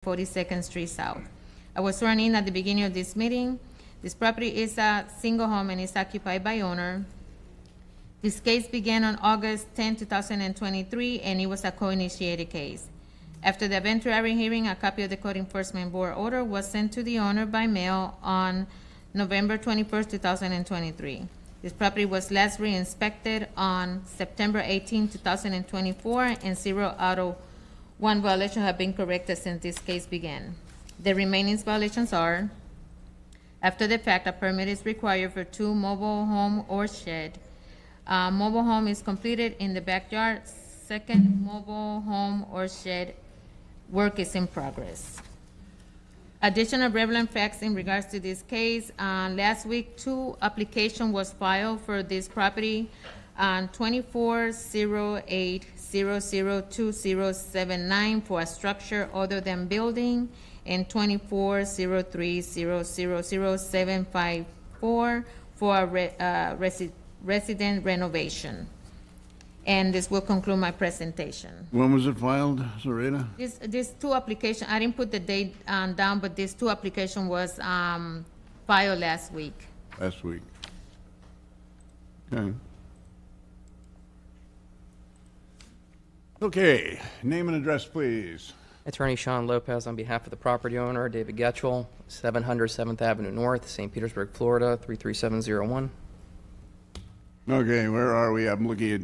42nd Street South. I was sworn in at the beginning of this meeting. This property is a single home and is occupied by owner. This case began on August 10, 2023, and it was a co-initiated case. After the eventuary hearing, a copy of the Code Enforcement Board order was sent to the owner by mail on November 21st, 2023. This property was last re-inspected on September 18, 2024, and 0 out of 1 violation have been corrected since this case began. The remaining violations are: after the fact, a permit is required for 2 mobile home or shed. Mobile home is completed in the backyard. Second mobile home or shed work is in progress. Additional relevant facts in regards to this case. Last week, 2 application was filed for this property on 2408002079 for a structure other than building, and 2403000754 for a resident renovation. And this will conclude my presentation. When was it filed, Zareta? This 2 application, I didn't put the date down, but this 2 application was filed last week. Last week. Okay. Okay, name and address, please. Attorney Sean Lopez on behalf of the property owner, David Getchell, 700 7th Avenue North, St. Petersburg, Florida, 33701. Okay, where are we? I'm looking at,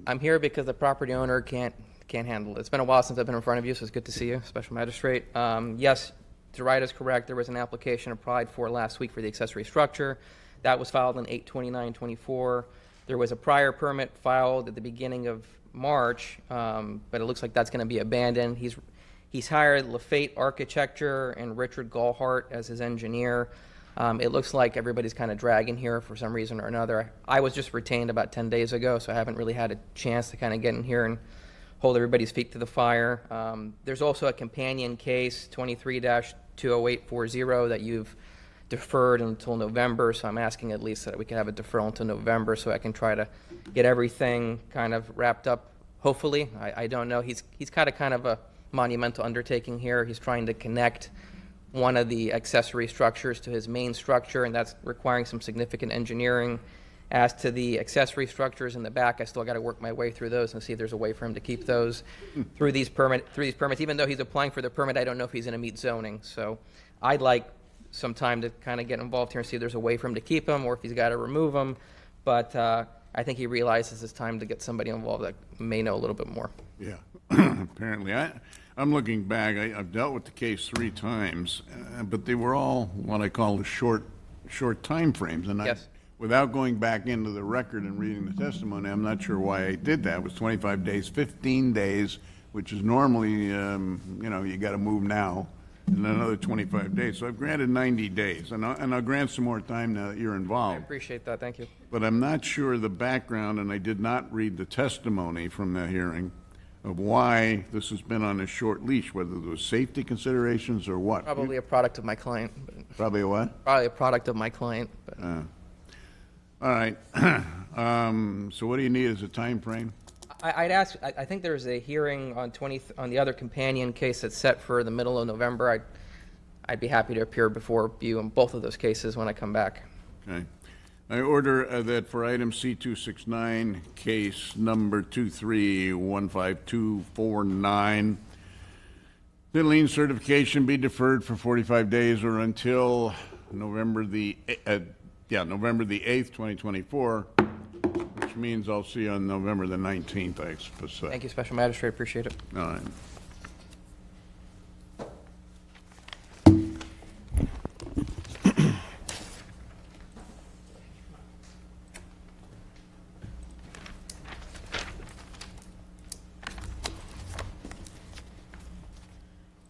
I'm here because the property owner can't handle it. It's been a while since I've been in front of you, so it's good to see you, Special Magistrate. Yes, Zareta is correct. There was an application applied for last week for the accessory structure. That was filed on 8/29/24. There was a prior permit filed at the beginning of March, but it looks like that's going to be abandoned. He's hired Lafayette Architecture and Richard Gallhart as his engineer. It looks like everybody's kind of dragging here for some reason or another. I was just retained about 10 days ago, so I haven't really had a chance to kind of get in here and hold everybody's feet to the fire. There's also a companion case, 23-20840, that you've deferred until November, so I'm asking at least that we can have a deferral until November so I can try to get everything kind of wrapped up, hopefully. I don't know. He's got a kind of a monumental undertaking here. He's trying to connect one of the accessory structures to his main structure, and that's requiring some significant engineering. As to the accessory structures in the back, I still got to work my way through those and see if there's a way for him to keep those through these permits. Even though he's applying for the permit, I don't know if he's going to meet zoning. So I'd like some time to kind of get involved here and see if there's a way for him to keep them or if he's got to remove them. But I think he realizes it's time to get somebody involved that may know a little bit more. Yeah, apparently. I'm looking back. I've dealt with the case 3 times, but they were all what I call the short time frames. And yes. Without going back into the record and reading the testimony, I'm not sure why I did that. It was 25 days, 15 days, which is normally, you got to move now, and another 25 days. So I've granted 90 days, and I'll grant some more time now that you're involved. I appreciate that. Thank you. But I'm not sure the background, and I did not read the testimony from the hearing of why this has been on a short leash, whether there was safety considerations or what. Probably a product of my client. Probably a what? Probably a product of my client. But. All right. So what do you need as a time frame? I'd ask, I think there's a hearing on the other companion case that's set for the middle of November. I'd be happy to appear before you in both of those cases when I come back. Okay. I order that for item C269, case number 2315249, the lien certification be deferred for 45 days or until November the 8th, 2024, which means I'll see you on November the 19th, I expect. Thank you, Special Magistrate. Appreciate it. All right.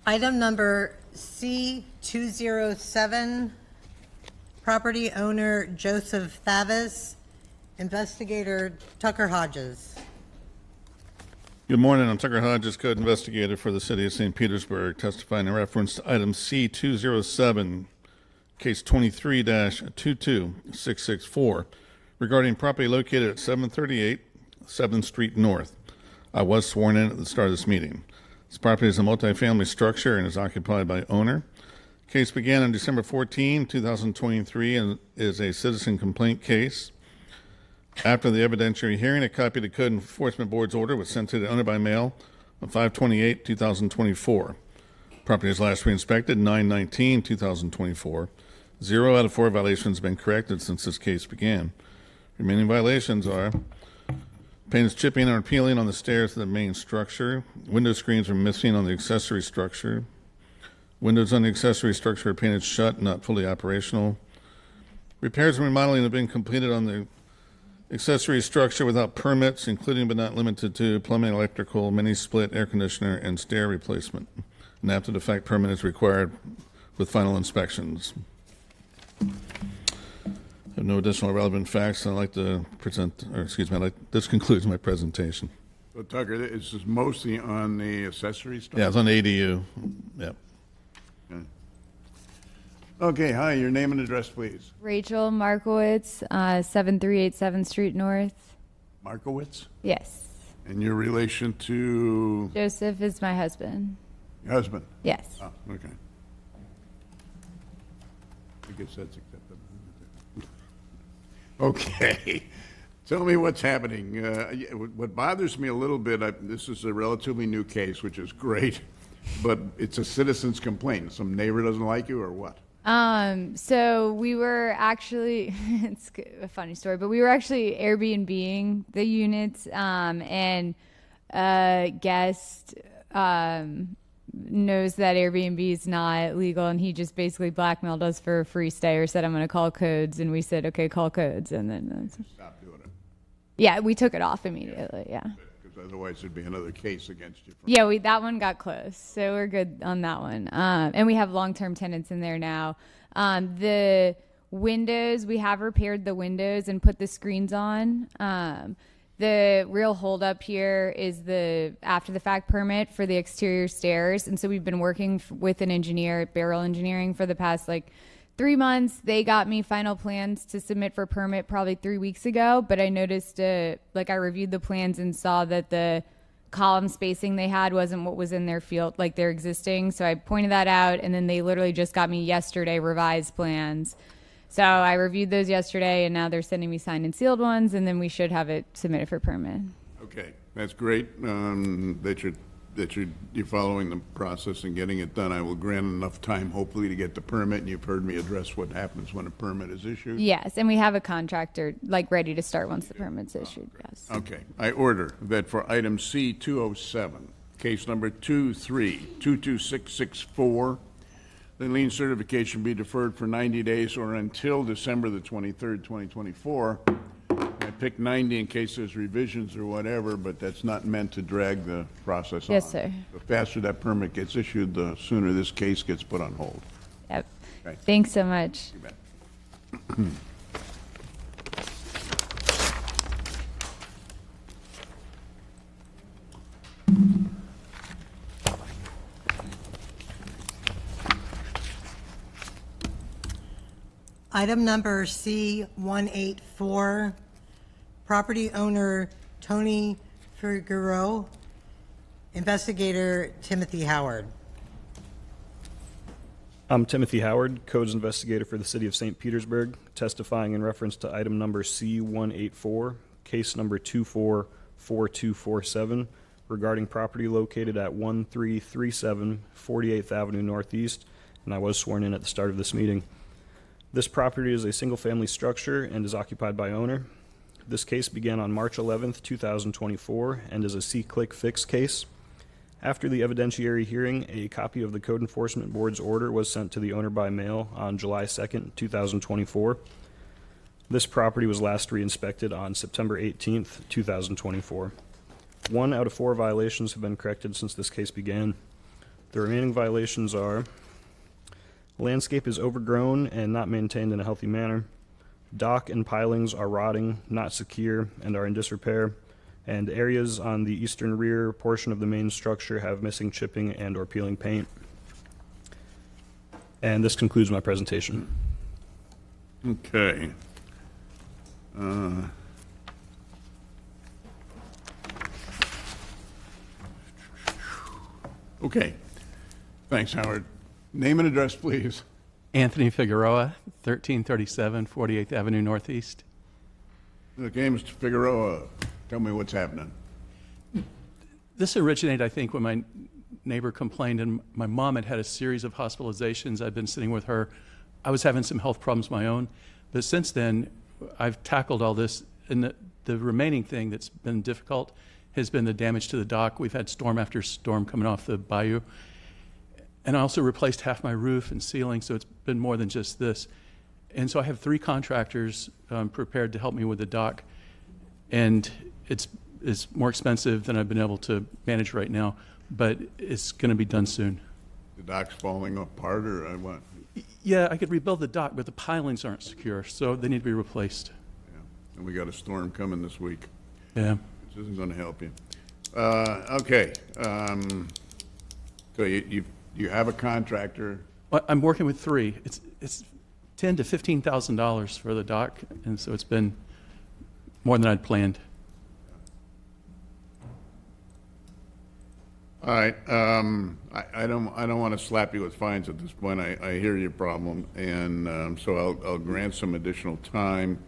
Item number C207, property owner Joseph Thavis, investigator Tucker Hodges. Good morning. I'm Tucker Hodges, Code Investigator for the City of St. Petersburg, testifying in reference to item C207, case 23-22664, regarding property located at 738 7th Street North. I was sworn in at the start of this meeting. This property is a multifamily structure and is occupied by owner. Case began on December 14, 2023, and is a citizen complaint case. After the evidentiary hearing, a copy of the Code Enforcement Board's order was sent to the owner by mail on 5/28/2024. Property was last re-inspected 9/19/2024. 0 out of 4 violations have been corrected since this case began. Remaining violations are paint is chipping or peeling on the stairs to the main structure. Window screens are missing on the accessory structure. Windows on the accessory structure are painted shut, not fully operational. Repairs and remodeling have been completed on the accessory structure without permits, including but not limited to plumbing, electrical, mini-split, air conditioner, and stair replacement. An after-the-fact permit is required with final inspections. I have no additional relevant facts. I'd like to present, or excuse me, this concludes my presentation. So Tucker, this is mostly on the accessory stuff? Yeah, it's on ADU. Yep. Okay, hi, your name and address, please. Rachel Markowitz, 7387 7th Street North. Markowitz? Yes. And your relation to Joseph is my husband. your husband? Yes. Oh, okay. I guess that's acceptable. Okay. Tell me what's happening. What bothers me a little bit, this is a relatively new case, which is great, but it's a citizen's complaint. Some neighbor doesn't like you or what? So we were actually, it's a funny story, but we were actually Airbnb-ing the units, and a guest, knows that Airbnb is not legal, and he just basically blackmailed us for a free stay or said, I'm going to call codes. And we said, okay, call codes. And then, Stop doing it. yeah, we took it off immediately. Yeah. Because otherwise there'd be another case against you. Yeah, that one got close, so we're good on that one. And we have long-term tenants in there now. The windows, we have repaired the windows and put the screens on. The real holdup here is the after-the-fact permit for the exterior stairs, and so we've been working with an engineer at Barrel Engineering for the past 3 months. They got me final plans to submit for permit probably 3 weeks ago, but I noticed, I reviewed the plans and saw that the column spacing they had wasn't what was in their field, their existing. So I pointed that out, and then they literally just got me yesterday revised plans. So I reviewed those yesterday, and now they're sending me signed and sealed ones, and then we should have it submitted for permit. Okay, that's great, that you're following the process and getting it done. I will grant enough time, hopefully, to get the permit, and you've heard me address what happens when a permit is issued. Yes, and we have a contractor, ready to start once the permit's issued, yes. Okay, I order that for item C-207, case number 23-22664, the lien certification be deferred for 90 days or until December the 23rd, 2024. I picked 90 in case there's revisions or whatever, but that's not meant to drag the process on. Yes, sir. The faster that permit gets issued, the sooner this case gets put on hold. Yep. Okay. Thanks so much. You bet. Item number C-184, property owner Tony Figueroa, investigator Timothy Howard. I'm Timothy Howard, Codes Investigator for the City of St. Petersburg, testifying in reference to item number C-184, case number 244247, regarding property located at 1337 48th Avenue Northeast, and I was sworn in at the start of this meeting. This property is a single-family structure and is occupied by owner. This case began on March 11th, 2024, and is a C-Click Fix case. After the evidentiary hearing, a copy of the Code Enforcement Board's order was sent to the owner by mail on July 2nd, 2024. This property was last re-inspected on September 18th, 2024. 1 out of 4 violations have been corrected since this case began. The remaining violations are: landscape is overgrown and not maintained in a healthy manner. Dock and pilings are rotting, not secure, and are in disrepair. And areas on the eastern rear portion of the main structure have missing chipping and or peeling paint. And this concludes my presentation. Okay. Okay. Thanks, Howard. Name and address, please. Anthony Figueroa, 1337 48th Avenue Northeast. Okay, Mr. Figueroa, tell me what's happening. This originated, I think, when my neighbor complained, and my mom had had a series of hospitalizations. I'd been sitting with her. I was having some health problems of my own. But since then, I've tackled all this. And the remaining thing that's been difficult has been the damage to the dock. We've had storm after storm coming off the bayou. And I also replaced half my roof and ceiling, so it's been more than just this. And so I have 3 contractors prepared to help me with the dock. And it's more expensive than I've been able to manage right now, but it's going to be done soon. The dock's falling apart or what? Yeah, I could rebuild the dock, but the pilings aren't secure, so they need to be replaced. Yeah. And we got a storm coming this week. Yeah. Which isn't going to help you. Okay. So you have a contractor. Well, I'm working with 3. It's $10,000 to $15,000 for the dock, and so it's been more than I'd planned. All right. I don't want to slap you with fines at this point. I hear your problem, and so I'll grant some additional time.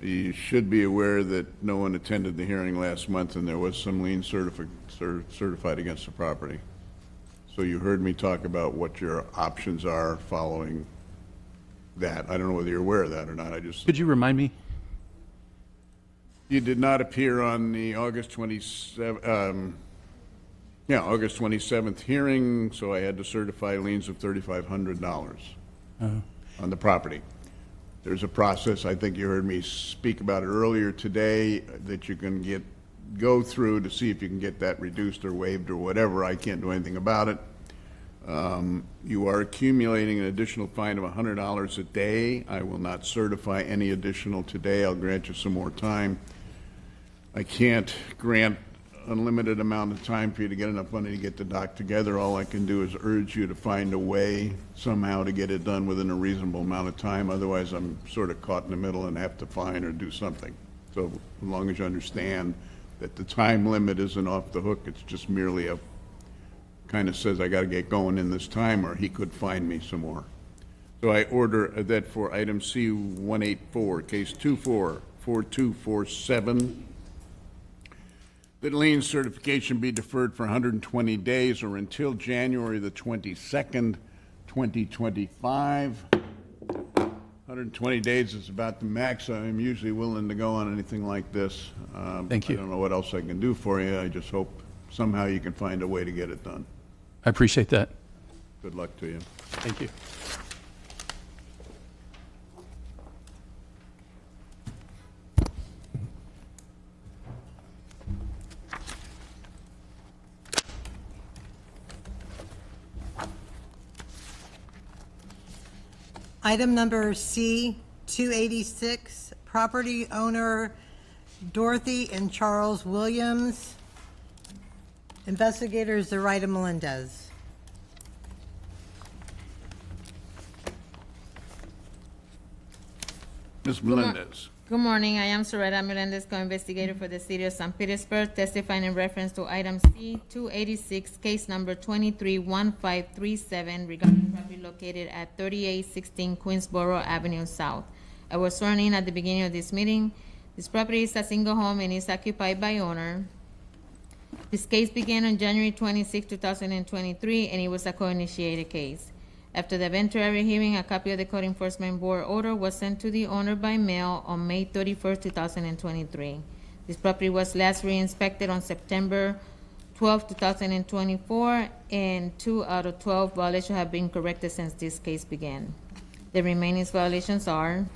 You should be aware that no one attended the hearing last month, and there was some lien certified against the property. So you heard me talk about what your options are following that. I don't know whether you're aware of that or not. Could you remind me? You did not appear on the August 27th hearing, so I had to certify liens of $3,500 on the property. There's a process, I think you heard me speak about it earlier today, that you can go through to see if you can get that reduced or waived or whatever. I can't do anything about it. You are accumulating an additional fine of $100 a day. I will not certify any additional today. I'll grant you some more time. I can't grant unlimited amount of time for you to get enough money to get the dock together. All I can do is urge you to find a way somehow to get it done within a reasonable amount of time. Otherwise, I'm sort of caught in the middle and have to fine or do something. So as long as you understand that the time limit isn't off the hook, it's just merely a kind of says I got to get going in this time, or he could fine me some more. So I order that for item C-184, case 244247, that lien certification be deferred for 120 days or until January the 22nd, 2025. 120 days is about the max I'm usually willing to go on anything like this. Thank you. I don't know what else I can do for you. I just hope somehow you can find a way to get it done. I appreciate that. Good luck to you. Thank you. Item number C-286, property owner Dorothy and Charles Williams. Investigators Zoraida Melendez. Ms. Melendez. Good morning. I am Soraya Melendez, co-investigator for the city of St. Petersburg, testifying in reference to item C-286, case number 231537, regarding property located at 3816 Queensboro Avenue South. I was sworn in at the beginning of this meeting. This property is a single home and is occupied by owner. This case began on January 26, 2023, and it was a co-initiated case. After the eventuary hearing, a copy of the Code Enforcement Board order was sent to the owner by mail on May 31, 2023. This property was last re-inspected on September 12, 2024, and 2 out of 12 violations have been corrected since this case began. The remaining violations are: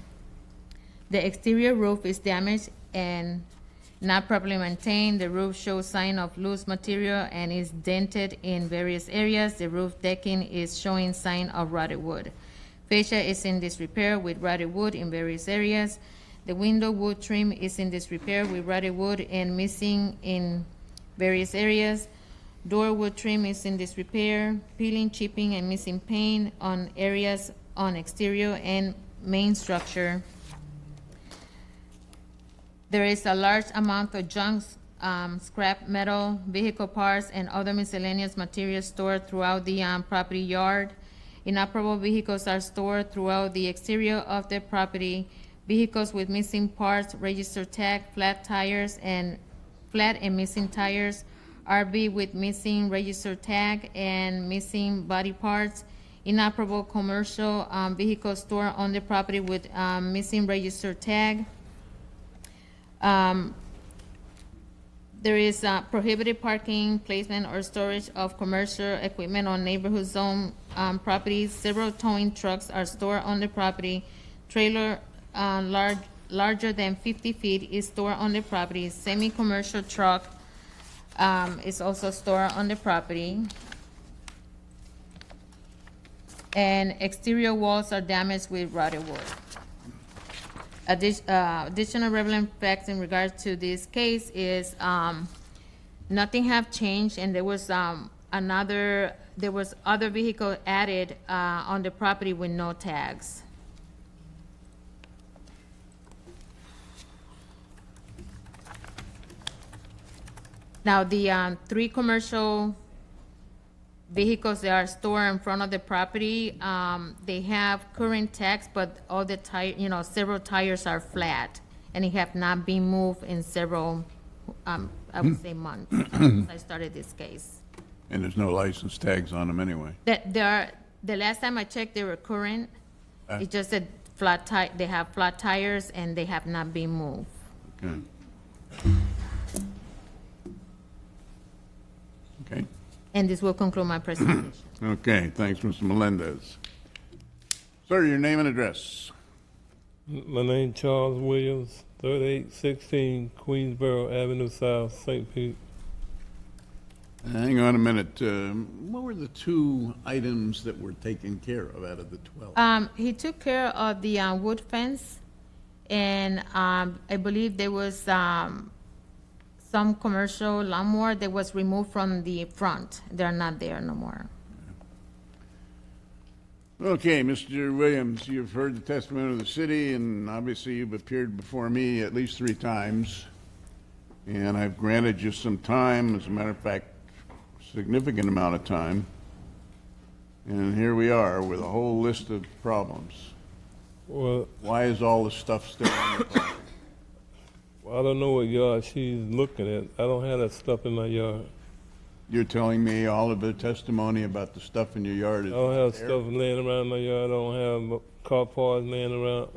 the exterior roof is damaged and not properly maintained. The roof shows sign of loose material and is dented in various areas. The roof decking is showing sign of rotted wood. Fascia is in disrepair with rotted wood in various areas. The window wood trim is in disrepair with rotted wood and missing in various areas. Door wood trim is in disrepair, peeling, chipping, and missing paint on areas on exterior and main structure. There is a large amount of junk scrap metal, vehicle parts, and other miscellaneous materials stored throughout the property yard. Inoperable vehicles are stored throughout the exterior of the property. Vehicles with missing parts, registered tag, flat and missing tires, RV with missing registered tag and missing body parts, inoperable commercial vehicles stored on the property with missing registered tag. There is prohibited parking, placement, or storage of commercial equipment on neighborhood zone properties. Several towing trucks are stored on the property. Trailer larger than 50 feet is stored on the property. Semi-commercial truck is also stored on the property. And exterior walls are damaged with rotted wood. Additional relevant facts in regards to this case is nothing have changed, and there was other vehicle added on the property with no tags. Now, the 3 commercial vehicles that are stored in front of the property, they have current tags, but all the several tires are flat, and it have not been moved in several, I would say, months since I started this case. And there's no license tags on them anyway. The last time I checked, they were current. It's just that they have flat tires, and they have not been moved. Okay. Okay. And this will conclude my presentation. Okay, thanks, Mr. Melendez. Sir, your name and address. My name Charles Williams, 3816 Queensboro Avenue South, St. Pete. Hang on a minute. What were the 2 items that were taken care of out of the 12? He took care of the wood fence, and I believe there was some commercial lawnmower that was removed from the front. They're not there no more. Okay, Mr. Williams, you've heard the testimony of the city, and obviously you've appeared before me at least 3 times. And I've granted you some time, as a matter of fact, significant amount of time. And here we are with a whole list of problems. Well, Why is all this stuff still on the property? I don't know what yard she's looking at. I don't have that stuff in my yard. You're telling me all of the testimony about the stuff in your yard I is don't have there? stuff laying around in my yard. I don't have car parts laying around.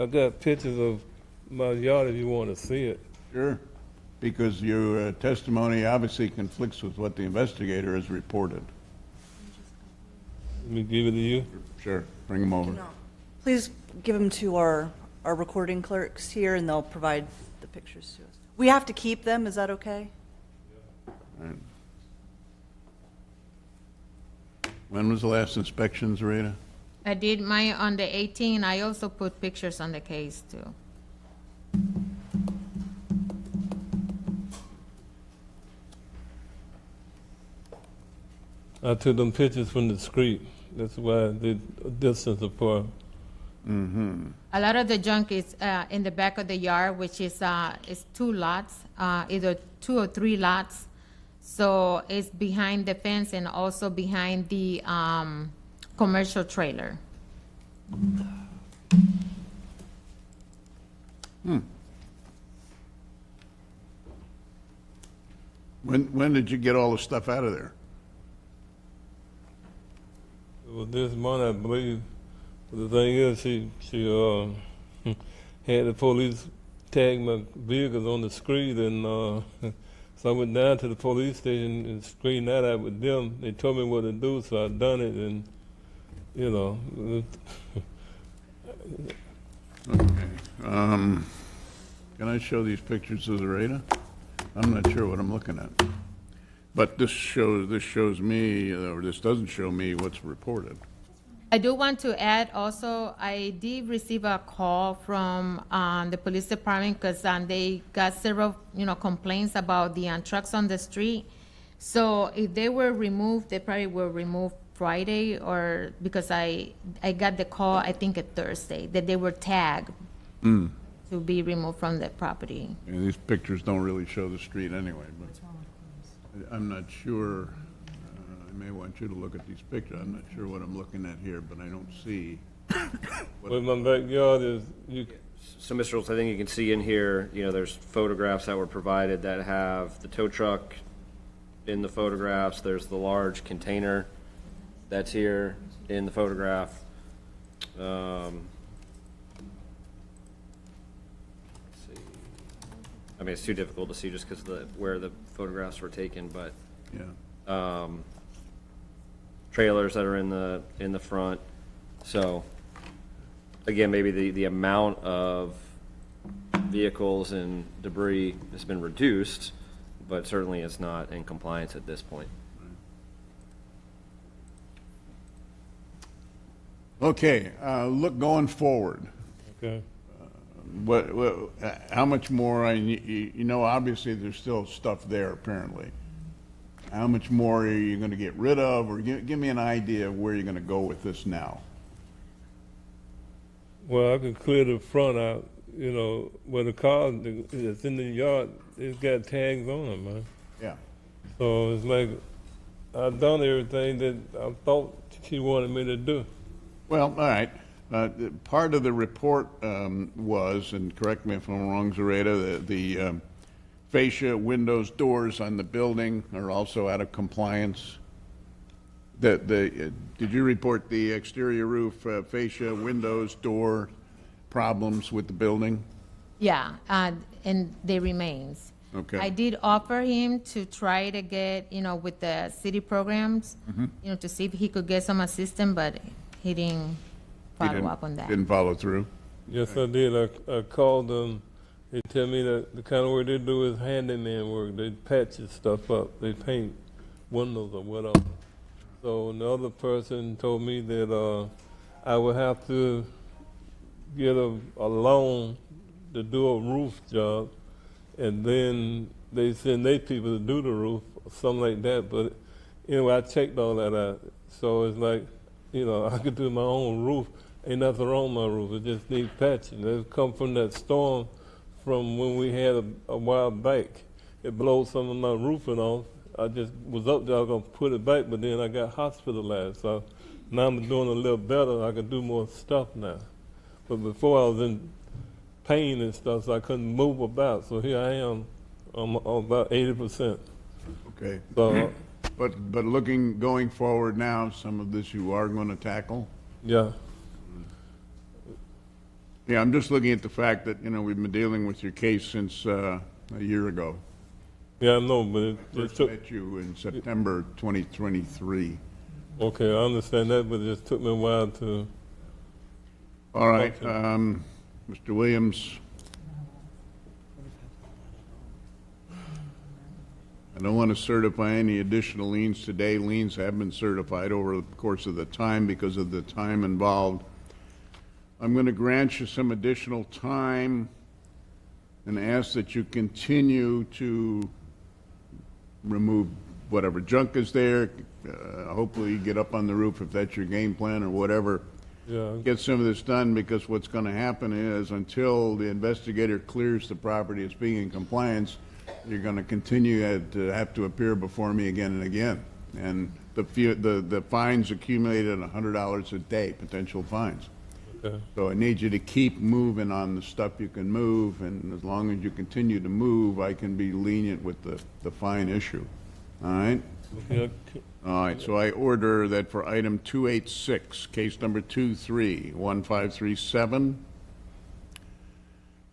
I got pictures of my yard if you want to see it. Sure, because your testimony obviously conflicts with what the investigator has reported. Let me give it to you. Sure, bring them over. Please give them to our recording clerks here, and they'll provide the pictures to us. We have to keep them, is that okay? Right. When was the last inspection, Zarita? I did mine on the 18th. I also put pictures on the case too. I took them pictures from the street. That's why the distance apart. A lot of the junk is in the back of the yard, which is 2 lots, either 2 or 3 lots. So it's behind the fence and also behind the commercial trailer. When did you get all the stuff out of there? Well, this morning, I believe. But the thing is, she had the police tag my vehicles on the street, and so I went down to the police station and straightened that out with them. They told me what to do, so I done it, and you know. Okay. Can I show these pictures to Zarita? I'm not sure what I'm looking at. But this shows me, or this doesn't show me what's reported. I do want to add also, I did receive a call from the police department because they got several, complaints about the trucks on the street. So if they were removed, they probably were removed Friday, or because I got the call, I think, a Thursday, that they were tagged to to be removed from the property. And these pictures don't really show the street anyway, but I'm not sure, I may want you to look at these pictures. I'm not sure what I'm looking at here, but I don't see. But my backyard is, you, So, Mr. Olds, I think you can see in here, there's photographs that were provided that have the tow truck in the photographs. There's the large container that's here in the photograph. Let's see. I mean, it's too difficult to see just because of where the photographs were taken, but Yeah. trailers that are in the front. So, again, maybe the amount of vehicles and debris has been reduced, but certainly it's not in compliance at this point. Okay, look, going forward, okay. how much more, obviously there's still stuff there apparently. How much more are you gonna get rid of, or give me an idea of where you're gonna go with this now? Well, I could clear the front out, where the car that's in the yard, it's got tags on them, man. Yeah. So it's like, I've done everything that I thought she wanted me to do. Well, all right. Part of the report was, and correct me if I'm wrong, Zareta, the fascia, windows, doors on the building are also out of compliance. Did you report the exterior roof, fascia, windows, door problems with the building? Yeah, and they remains. Okay. I did offer him to try to get, with the city programs, to see if he could get some assistance, but he didn't follow up on that. Didn't follow through? Yes, I did. I called them. They tell me that the kind of work they do is handyman work. They patch this stuff up. They paint windows or whatever. So another person told me that I would have to get a loan to do a roof job, and then they send their people to do the roof or something like that. But anyway, I checked all that out. So it's like, I could do my own roof. Ain't nothing wrong with my roof. It just needs patching. It come from that storm from when we had a while back. It blowed some of my roofing off. I just was up there, I was going to put it back, but then I got hospitalized. So now I'm doing a little better. I can do more stuff now. But before I was in pain and stuff, so I couldn't move about. So here I am, I'm about 80%. Okay. So, But going forward now, some of this you are going to tackle? yeah. Yeah, I'm just looking at the fact that, we've been dealing with your case since a year ago. Yeah, I know, but it First took, met you in September 2023. okay, I understand that, but it just took me a while to, All right, Okay. Mr. Williams. I don't want to certify any additional liens today. Liens have been certified over the course of the time because of the time involved. I'm going to grant you some additional time and ask that you continue to remove whatever junk is there. Hopefully you get up on the roof if that's your game plan or whatever. yeah, Get some of this done, because what's going to happen is until the investigator clears the property as being in compliance, you're going to continue to have to appear before me again and again. And the fines accumulated at $100 a day, potential fines. okay. So I need you to keep moving on the stuff you can move, and as long as you continue to move, I can be lenient with the fine issue. All right? Okay, All right, so I order that for item 286, case number 231537,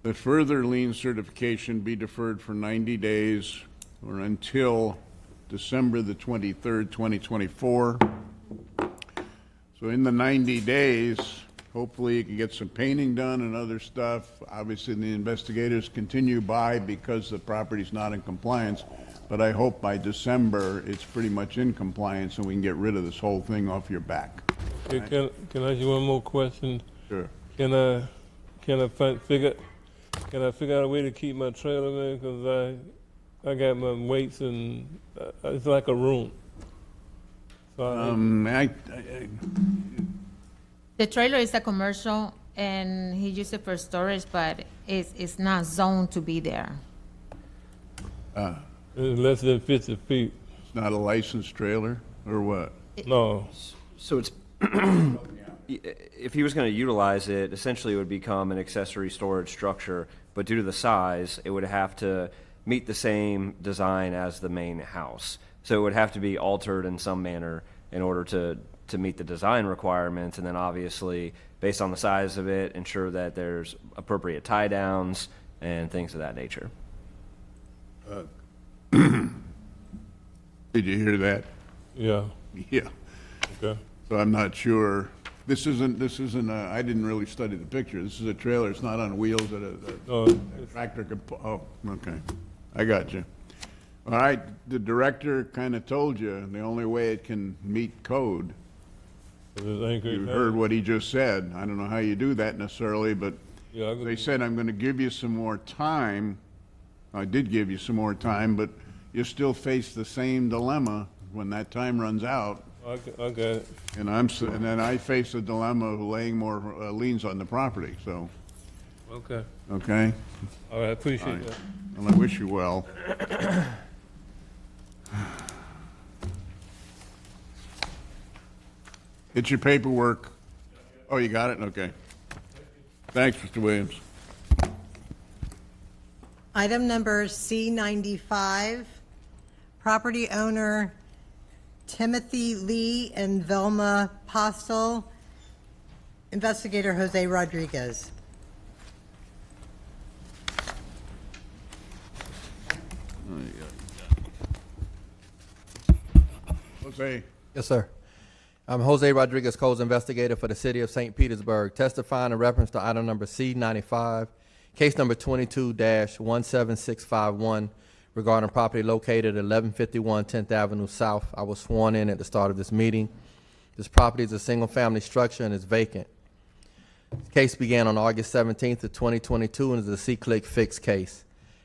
that further lien certification be deferred for 90 days or until December the 23rd, 2024. So in the 90 days, hopefully you can get some painting done and other stuff. Obviously, the investigators continue by because the property's not in compliance. But I hope by December, it's pretty much in compliance and we can get rid of this whole thing off your back. Hey, can I ask you one more question? Sure. Can I figure out a way to keep my trailer, man? Because I got my weights and it's like a room. So The trailer is a commercial, and he used it for storage, but it's not zoned to be there. It's less than 50 feet. It's not a licensed trailer, or what? No. So it's, if he was going to utilize it, essentially it would become an accessory storage structure, but due to the size, it would have to meet the same design as the main house. So it would have to be altered in some manner in order to meet the design requirements, and then obviously, based on the size of it, ensure that there's appropriate tie downs and things of that nature. Did you hear that? Yeah. Yeah. Okay. So I'm not sure. This isn't, I didn't really study the picture. This is a trailer. It's not on wheels that a tractor could, oh, okay. I got you. All right, the director kind of told you the only way it can meet code. You heard what he just said. I don't know how you do that necessarily, but Yeah, they said, I'm going to give you some more time. I did give you some more time, but you still face the same dilemma when that time runs out. I got it. And and then I face the dilemma of laying more liens on the property, so, Okay. okay? All right, I appreciate All right. that. Well, I wish you well. It's your paperwork. Oh, you got it? Okay. Thanks, Mr. Williams. Item number C95, property owner Timothy Lee and Velma Postel, investigator Jose Rodriguez. Jose, Yes, sir. I'm Jose Rodriguez, Codes Investigator for the City of St. Petersburg, testifying in reference to item number C95, case number 22-17651, regarding property located at 1151 10th Avenue South. I was sworn in at the start of this meeting. This property is a single-family structure and is vacant. The case began on August 17th of 2022 and is a C-click fix case.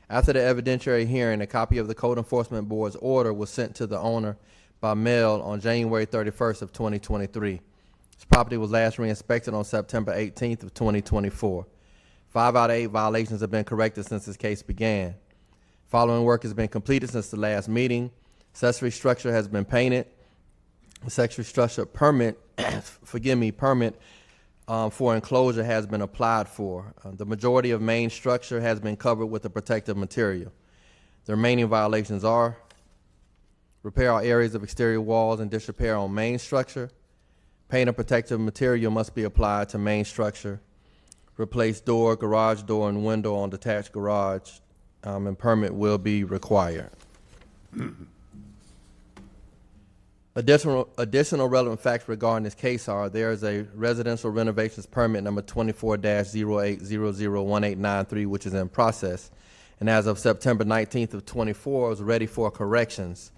After the evidentiary hearing, a copy of the Code Enforcement Board's order was sent to the owner by mail on January 31st of 2023. This property was last re-inspected on September 18th of 2024. 5 out of 8 violations have been corrected since this case began. Following work has been completed since the last meeting. Accessory structure has been painted. Accessory structure permit, permit for enclosure has been applied for. The majority of main structure has been covered with a protective material. The remaining violations are: repair all areas of exterior walls and disrepair on main structure. Paint or protective material must be applied to main structure. Replace door, garage door, and window on detached garage, and permit will be required. Additional relevant facts regarding this case are: there is a residential renovations permit number 24-08001893, which is in process, and as of September 19th of 24 is ready for corrections.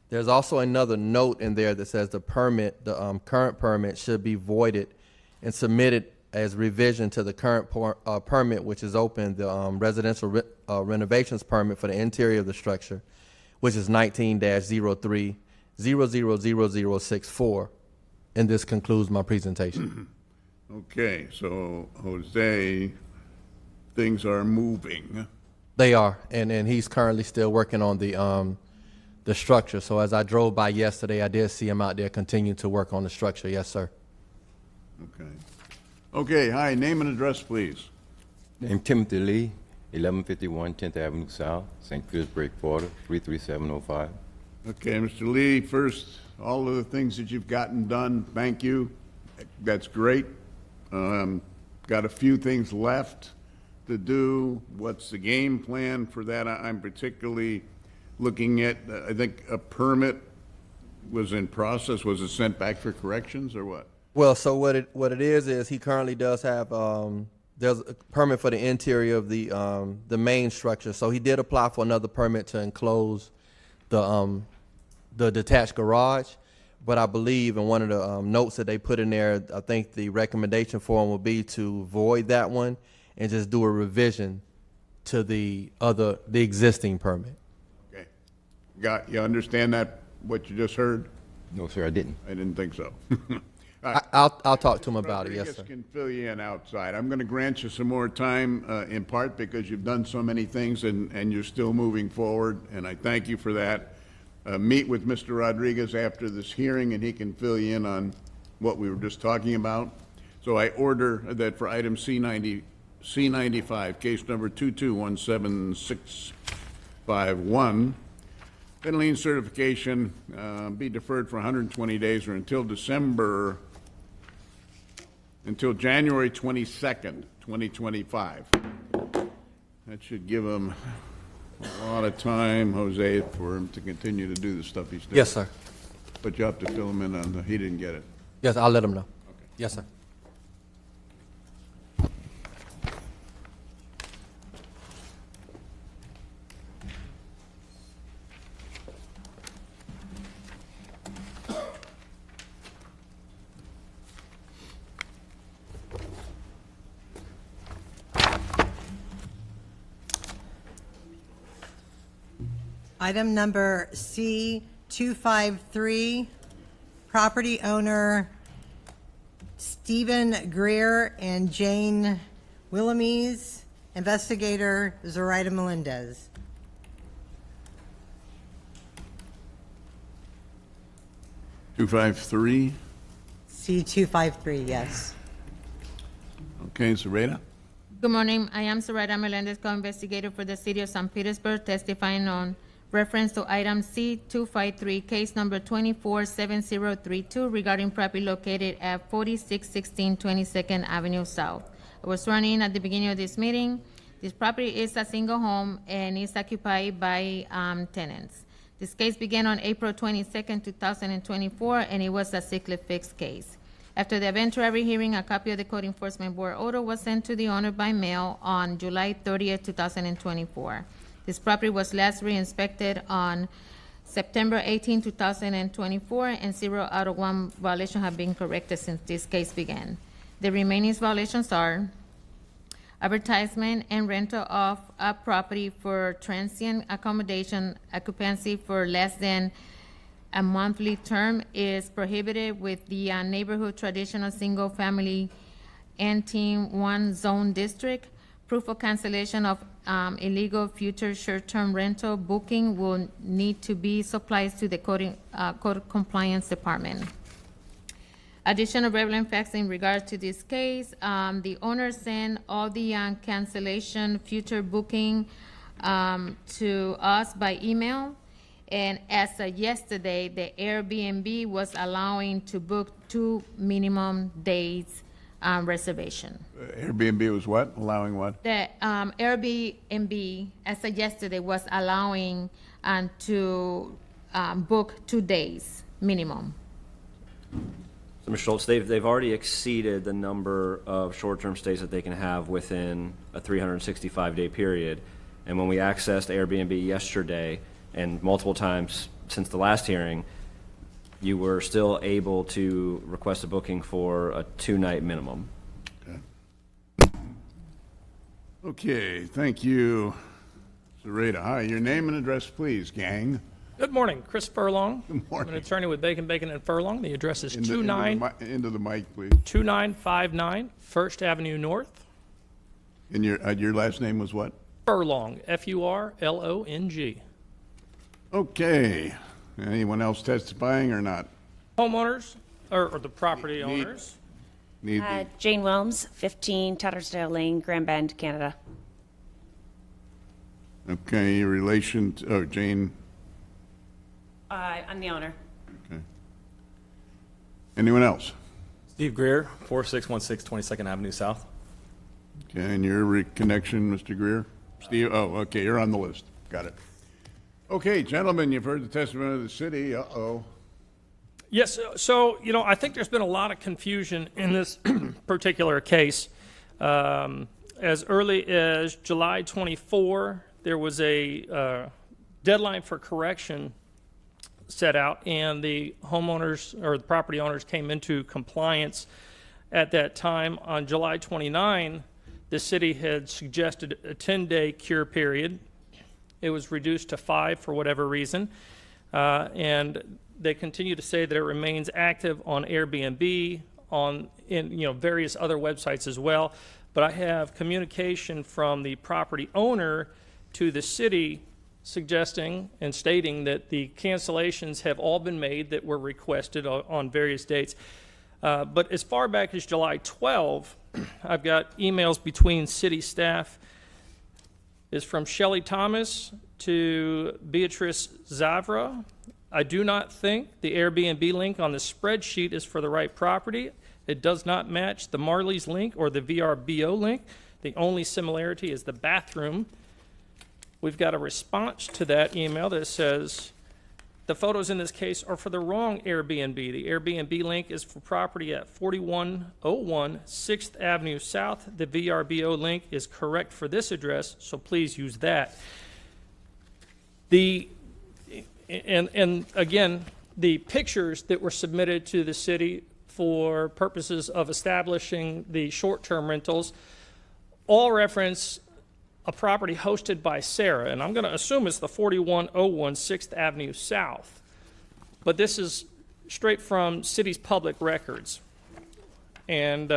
There's also another note in there that says the permit, the current permit, should be voided and submitted as revision to the current permit, which is open, the residential renovations permit for the interior of the structure, which is 19-03-000064. And this concludes my presentation. okay, so Jose, things are moving. They are, and he's currently still working on the structure. So as I drove by yesterday, I did see him out there continuing to work on the structure. Yes, sir. Okay. Okay, hi, name and address, please. Name Timothy Lee, 1151 10th Avenue South, St. Petersburg, Florida, 33705. Okay, Mr. Lee, first, all of the things that you've gotten done, thank you. That's great. Got a few things left to do. What's the game plan for that? I'm particularly looking at, I think a permit was in process. Was it sent back for corrections or what? Well, so what it is he currently does have there's a permit for the interior of the main structure. So he did apply for another permit to enclose the detached garage, but I believe in one of the notes that they put in there, I think the recommendation for him would be to void that one and just do a revision to the existing permit. Okay. You understand that, what you just heard? No, sir, I didn't. I didn't think so. I'll talk to him about it, yes, Rodriguez sir. can fill you in outside. I'm going to grant you some more time, in part because you've done so many things and you're still moving forward, and I thank you for that. Meet with Mr. Rodriguez after this hearing, and he can fill you in on what we were just talking about. So I order that for item C95, case number 221761, then lien certification be deferred for 120 days or until January 22nd, 2025. That should give him a lot of time, Jose, for him to continue to do the stuff he's doing. Yes, sir. But you have to fill him in on he didn't get it. Yes, I'll let him know. Yes, sir. Item number C253, property owner Stephen Greer and Jane Willemese, investigator Zoraida Melendez. C253. C253, yes. Okay, Sarita. Good morning. I am Zoraida Melendez, co-investigator for the city of St. Petersburg, testifying on reference to item C253, case number 247032, regarding property located at 4616 22nd Avenue South. I was sworn in at the beginning of this meeting. This property is a single home and is occupied by tenants. This case began on April 22nd, 2024, and it was a sickly fixed case. After the eventuary hearing, a copy of the Code Enforcement Board order was sent to the owner by mail on July 30th, 2024. This property was last re-inspected on September 18, 2024, and 0 out of 1 violations have been corrected since this case began. The remaining violations are advertisement and rental of a property for transient accommodation. Occupancy for less than a monthly term is prohibited with the neighborhood traditional single-family NT1 zone district. Proof of cancellation of illegal future short-term rental booking will need to be supplied to the code compliance department. Additional relevant facts in regard to this case, the owner sent all the cancellation future booking to us by email. And as of yesterday, the Airbnb was allowing to book 2 minimum days reservation. Airbnb was what? Allowing what? The Airbnb, as of yesterday, was allowing to book 2 days minimum. So, Mr. Schultz, they've already exceeded the number of short-term stays that they can have within a 365-day period. And when we accessed Airbnb yesterday, and multiple times since the last hearing, you were still able to request a booking for a 2-night minimum. Okay, thank you, Sarita. Hi, your name and address, please, gang. Good morning, Chris Furlong. Good morning. I'm an attorney with Bacon, and Furlong. The address is Into the mic, please. 2959 First Avenue North. And your last name was what? Furlong, Furlong. Okay. Anyone else testifying or not? Homeowners, or the property owners. Jane Wilms, 15 Tattersdale Lane, Grand Bend, Canada. Okay, your relation to, Jane. I'm the owner. Okay. Anyone else? Steve Greer, 4616 22nd Avenue South. Okay, and your connection, Mr. Greer? Steve, okay, you're on the list. Got it. Okay, gentlemen, you've heard the testimony of the city. Uh-oh. Yes, so, I think there's been a lot of confusion in this particular case. As early as July 24, there was a deadline for correction set out, and the homeowners or the property owners came into compliance at that time. On July 29, the city had suggested a 10-day cure period. It was reduced to 5 for whatever reason, and they continue to say that it remains active on Airbnb, in various other websites as well. But I have communication from the property owner to the city suggesting and stating that the cancellations have all been made that were requested on various dates. But as far back as July 12, I've got emails between city staff. Is from Shelley Thomas to Beatrice Zavra. I do not think the Airbnb link on the spreadsheet is for the right property. It does not match the Marley's link or the VRBO link. The only similarity is the bathroom. We've got a response to that email that says, the photos in this case are for the wrong Airbnb. The Airbnb link is for property at 4101 6th Avenue South. The VRBO link is correct for this address, so please use that. And again, the pictures that were submitted to the city for purposes of establishing the short-term rentals all reference a property hosted by Sarah, and I'm going to assume it's the 4101 6th Avenue South. But this is straight from city's public records. And,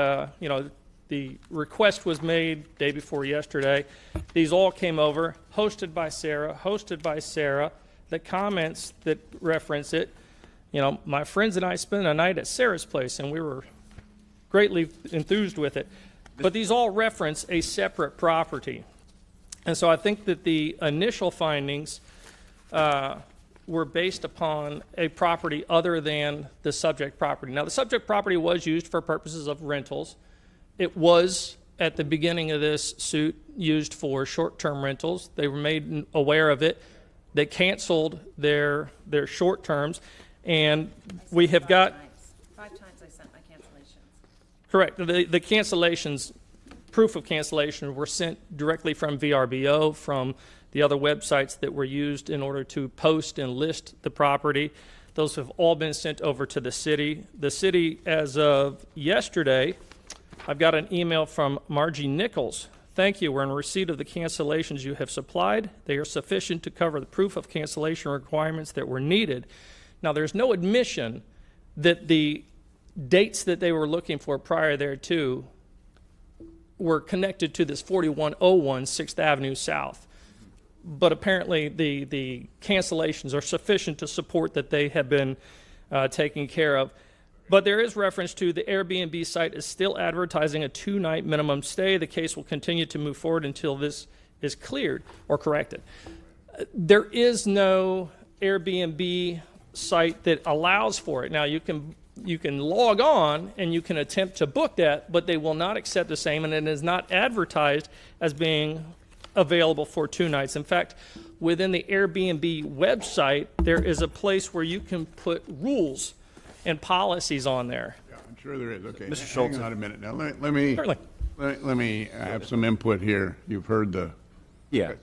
the request was made day before yesterday. These all came over, hosted by Sarah, the comments that reference it. My friends and I spent a night at Sarah's place, and we were greatly enthused with it. But these all reference a separate property. And so I think that the initial findings were based upon a property other than the subject property. Now, the subject property was used for purposes of rentals. It was, at the beginning of this suit, used for short-term rentals. They were made aware of it. They canceled their short terms, and we have got... 5 times I sent my cancellations. Correct. The cancellations, proof of cancellation, were sent directly from VRBO, from the other websites that were used in order to post and list the property. Those have all been sent over to the city. The city, as of yesterday, I've got an email from Margie Nichols. Thank you. We're in receipt of the cancellations you have supplied. They are sufficient to cover the proof of cancellation requirements that were needed. Now, there's no admission that the dates that they were looking for prior thereto were connected to this 4101 6th Avenue South. But apparently the cancellations are sufficient to support that they have been taken care of. But there is reference to the Airbnb site is still advertising a 2-night minimum stay. The case will continue to move forward until this is cleared or corrected. There is no Airbnb site that allows for it. Now, you can log on and you can attempt to book that, but they will not accept the same, and it is not advertised as being available for 2 nights. In fact, within the Airbnb website, there is a place where you can put rules and policies on there. Yeah, I'm sure there is. Okay, Mr. Schultz. hang on a minute now. Let me have some input here. You've heard the... Yeah.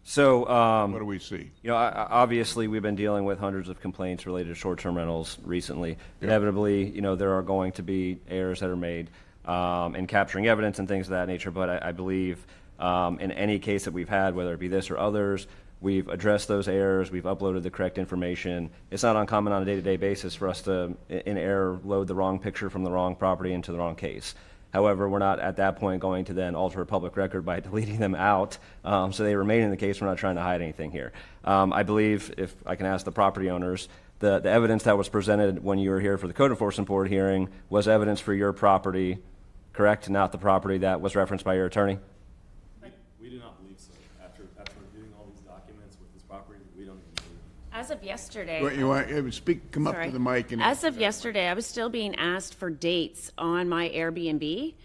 So, what do we see? Obviously, we've been dealing with hundreds of complaints related to short-term rentals recently. Yeah. Inevitably, there are going to be errors that are made in capturing evidence and things of that nature. But I believe in any case that we've had, whether it be this or others, we've addressed those errors. We've uploaded the correct information. It's not uncommon on a day-to-day basis for us to, in error, load the wrong picture from the wrong property into the wrong case. However, we're not at that point going to then alter a public record by deleting them out, so they remain in the case. We're not trying to hide anything here. I believe, if I can ask the property owners, the evidence that was presented when you were here for the Code Enforcement Board hearing was evidence for your property, correct? Not the property that was referenced by your attorney? We do not believe so. After reviewing all these documents with this property, we don't even believe it. As of yesterday, Come up to the mic. As of yesterday, I was still being asked for dates on my Airbnb.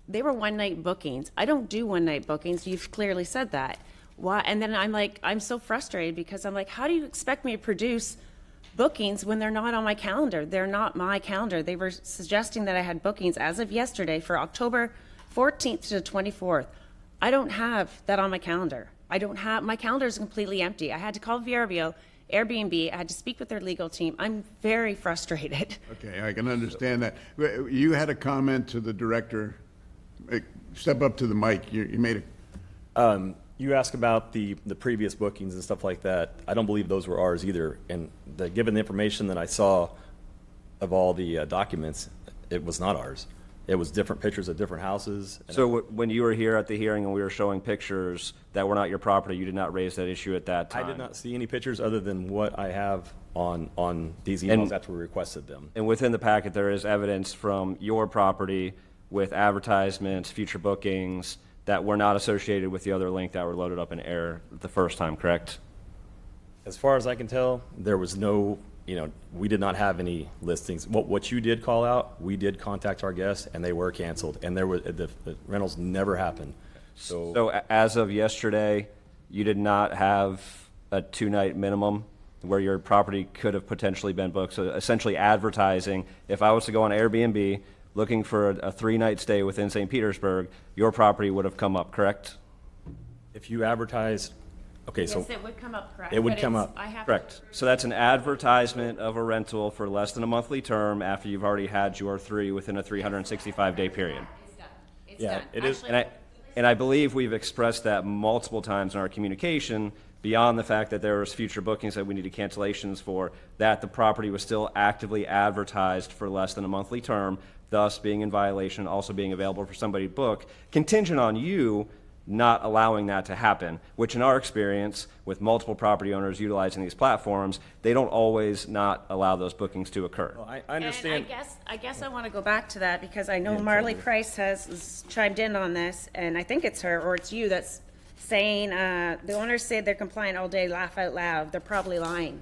They were one-night bookings. I don't do one-night bookings. You've clearly said that. Why? And then I'm so frustrated because I'm like, how do you expect me to produce bookings when they're not on my calendar? They're not my calendar. They were suggesting that I had bookings as of yesterday for October 14th to 24th. I don't have that on my calendar. My calendar is completely empty. I had to call VRBO, Airbnb. I had to speak with their legal team. I'm very frustrated. Okay, I can understand that. You had a comment to the director. Step up to the mic. You made a... You asked about the previous bookings and stuff like that. I don't believe those were ours either. And given the information that I saw of all the documents, it was not ours. It was different pictures of different houses. And So when you were here at the hearing and we were showing pictures that were not your property, you did not raise that issue at that time? I did not see any pictures other than what I have on these emails after we requested them. And within the packet, there is evidence from your property with advertisements, future bookings, that were not associated with the other link that were loaded up in error the first time, correct? As far as I can tell, there was no, we did not have any listings. What you did call out, we did contact our guests, and they were canceled, and the rentals never happened. So as of yesterday, you did not have a 2-night minimum where your property could have potentially been booked. So essentially advertising, if I was to go on Airbnb looking for a 3-night stay within St. Petersburg, your property would have come up, correct? If you advertised, okay, so. Yes, it would come up, correct? It would but come it's- up. I have Correct. So that's an advertisement of a rental for less than a monthly term after you've already had your 3 within a 365-day period. It's done. It's Yeah, done. it is- Actually, And I believe we've expressed that multiple times in our communication, beyond the fact that there was future bookings that we needed cancellations for, that the property was still actively advertised for less than a monthly term, thus being in violation, also being available for somebody to book, contingent on you not allowing that to happen, which in our experience with multiple property owners utilizing these platforms, they don't always not allow those bookings to occur. Well, I understand. And I guess I want to go back to that because I know Marley Price has chimed in on this, and I think it's her or it's you that's saying the owners say they're compliant all day, laugh out loud. They're probably lying.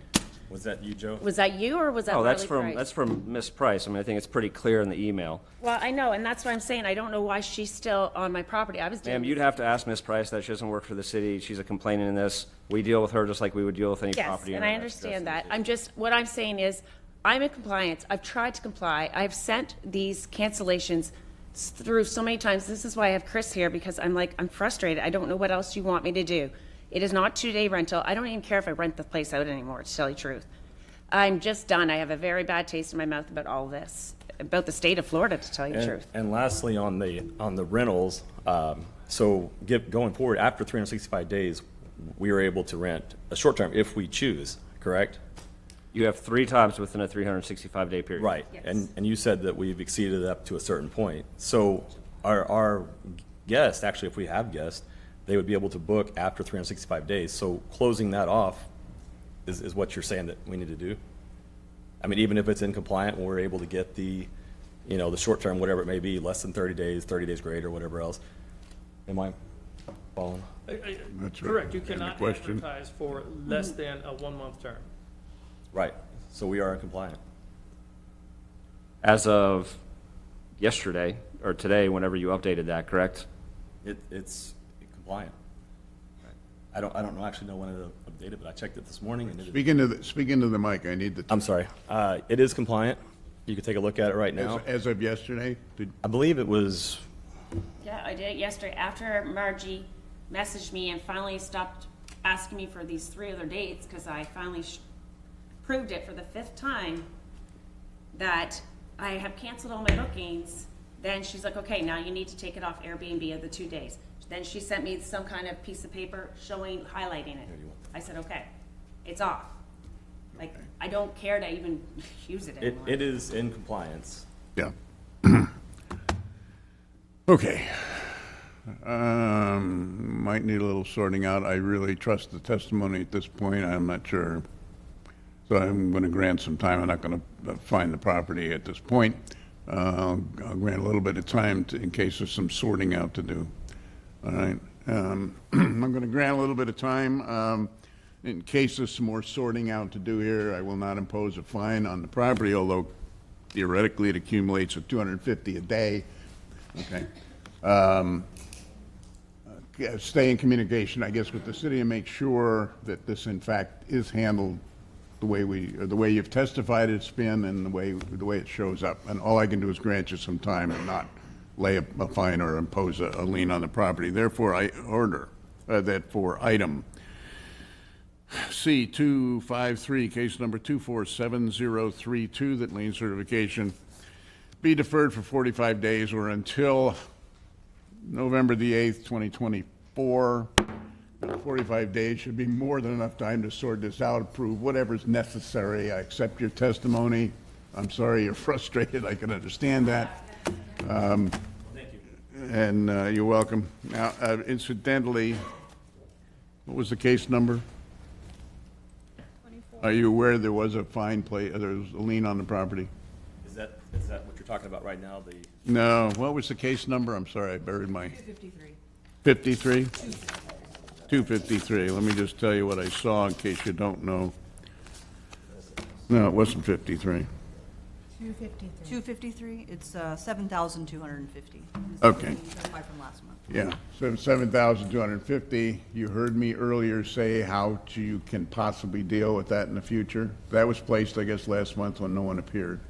Was that you, Joe? Was that you or was that Oh, Marley Price? that's from Ms. Price. I mean, I think it's pretty clear in the email. Well, I know, and that's what I'm saying. I don't know why she's still on my property. I was doing Ma'am, you'd have to ask Ms. Price that. She doesn't work for the city. She's a complainant in this. We deal with her just like we would deal with any Yes, property and owner I that's understand addressed that. What I'm saying is, I'm in compliance. I've tried to comply. I've sent these cancellations through so many times. This is why I have Chris here, because I'm frustrated. I don't know what else you want me to do. It is not 2-day rental. I don't even care if I rent the place out anymore, to tell you the truth. I'm just done. I have a very bad taste in my mouth about all this, about the state of Florida, to tell you the truth. And lastly, on the rentals, going forward, after 365 days, we are able to rent a short term if we choose, correct? You have 3 times within a 365-day period. Right. Yes. And you said that we've exceeded it up to a certain point. So our guests, actually, if we have guests, they would be able to book after 365 days. So closing that off is what you're saying that we need to do? I mean, even if it's incompliant, we're able to get the short term, whatever it may be, less than 30 days greater, whatever else. Am I following? That's Correct. You right. And the cannot question- advertise for less than a 1-month term. Right. So we are compliant. As of yesterday, or today, whenever you updated that, correct? It's compliant. I don't actually know when it updated, but I checked it this morning. And Speaking to the mic, I need the. I'm sorry. It is compliant. You can take a look at it right now. As of yesterday? I believe it was. Yeah, I did it yesterday after Margie messaged me and finally stopped asking me for these 3 other dates because I finally proved it for the 5th time that I have canceled all my bookings. Then she's like, okay, now you need to take it off Airbnb of the 2 days. Then she sent me some kind of piece of paper highlighting it. I said, okay, it's off. Like, I don't care to even use it anymore. It is in compliance. Yeah. Okay. Might need a little sorting out. I really trust the testimony at this point. I'm not sure. So I'm going to grant some time. I'm not going to find the property at this point. I'll grant a little bit of time in case there's some sorting out to do. All right. I'm going to grant a little bit of time. In case there's some more sorting out to do here, I will not impose a fine on the property, although theoretically it accumulates at $250 a day. Okay. Stay in communication, I guess, with the city and make sure that this, in fact, is handled the way you've testified it's been and the way it shows up. And all I can do is grant you some time and not lay a fine or impose a lien on the property. Therefore, I order that for item C253, case number 247032, that lien certification be deferred for 45 days or until November the 8th, 2024. 45 days should be more than enough time to sort this out, approve whatever's necessary. I accept your testimony. I'm sorry you're frustrated. I can understand that. And you're welcome. Now, incidentally, what was the case number? Are you aware there was a fine there was a lien on the property? Is that what you're talking about right now? No. What was the case number? I'm sorry, I buried my... 253. 53? 253. Let me just tell you what I saw in case you don't know. No, it wasn't 53. 253, it's 7,250. Okay. From last month. Yeah, so 7,250. You heard me earlier say how you can possibly deal with that in the future. That was placed, I guess, last month when no one appeared.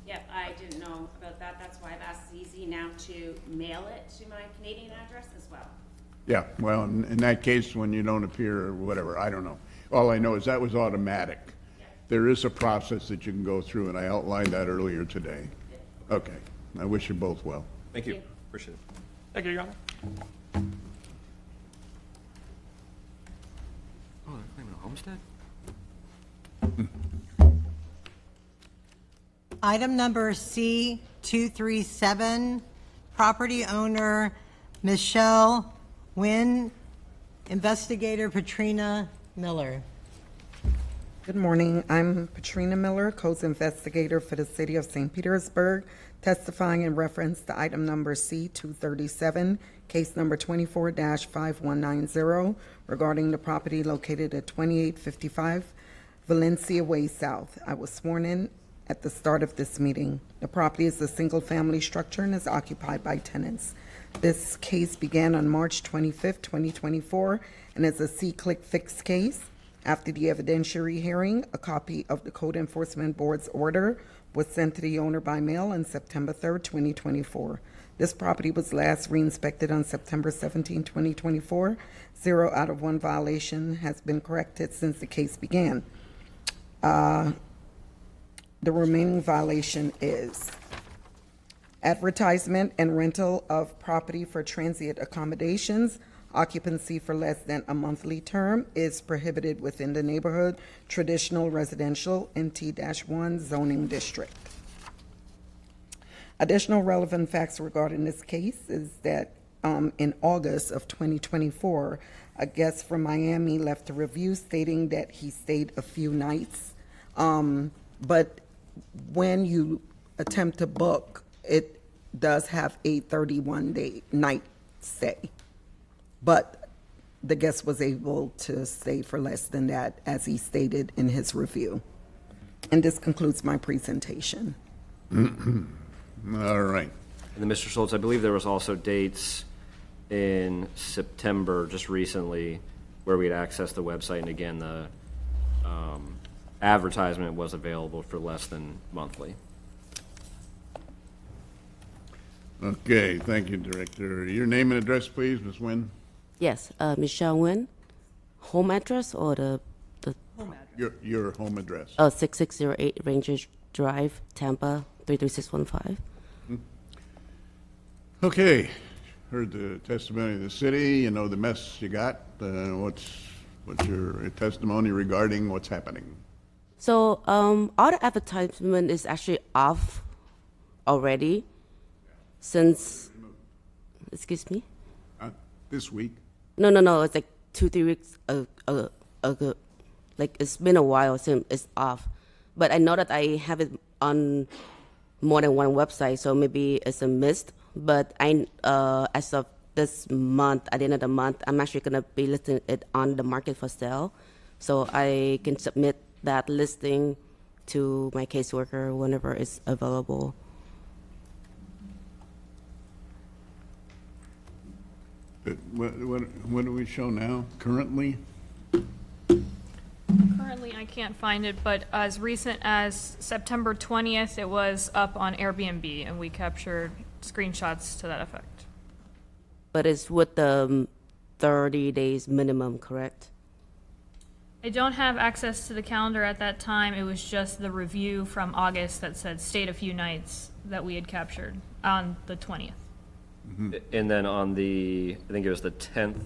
Yep, I didn't know about that. That's why I've asked ZZ now to mail it to my Canadian address as well. Yeah, well, in that case, when you don't appear or whatever, I don't know. All I know is that was automatic. There is a process that you can go through, and I outlined that earlier today. Okay, I wish you both well. Thank you. Appreciate it. Thank you, Your Honor. Oh, they're claiming a homestead? Item number C237, property owner Michelle Nguyen, investigator Patrina Miller. Good morning. I'm Patrina Miller, Codes Investigator for the City of St. Petersburg, testifying in reference to item number C237, case number 24-5190, regarding the property located at 2855 Valencia Way South. I was sworn in at the start of this meeting. The property is a single-family structure and is occupied by tenants. This case began on March 25th, 2024, and is a C-click fix case. After the evidentiary hearing, a copy of the Code Enforcement Board's order was sent to the owner by mail on September 3rd, 2024. This property was last re-inspected on September 17, 2024. 0 out of 1 violation has been corrected since the case began. The remaining violation is advertisement and rental of property for transient accommodations. Occupancy for less than a monthly term is prohibited within the neighborhood traditional residential NT-1 zoning district. Additional relevant facts regarding this case is that in August of 2024, a guest from Miami left a review stating that he stayed a few nights. But when you attempt to book, it does have a 31-day night stay. But the guest was able to stay for less than that, as he stated in his review. And this concludes my presentation. All right. And then, Mr. Schultz, I believe there was also dates in September, just recently, where we had accessed the website, and again, the advertisement was available for less than monthly. Okay, thank you, Director. Your name and address, please, Ms. Nguyen. Yes, Michelle Nguyen. Home address or the Home address. Your home address. 6608 Rangers Drive, Tampa 33615. Okay, heard the testimony of the city. You know the mess you got. What's your testimony regarding what's happening? So all the advertisement is actually off already since. Excuse me. This week. No. It's like 2-3 weeks ago. Like it's been a while since it's off, but I know that I have it on more than one website, so maybe it's a missed. But as of this month, at the end of the month, I'm actually gonna be listing it on the market for sale, so I can submit that listing to my caseworker whenever it's available. What do we show now, currently? Currently, I can't find it, but as recent as September 20th, it was up on Airbnb, and we captured screenshots to that effect. But it's with the 30 days minimum, correct? I don't have access to the calendar at that time. It was just the review from August that said stayed a few nights that we had captured on the 20th. And then on I think it was the 10th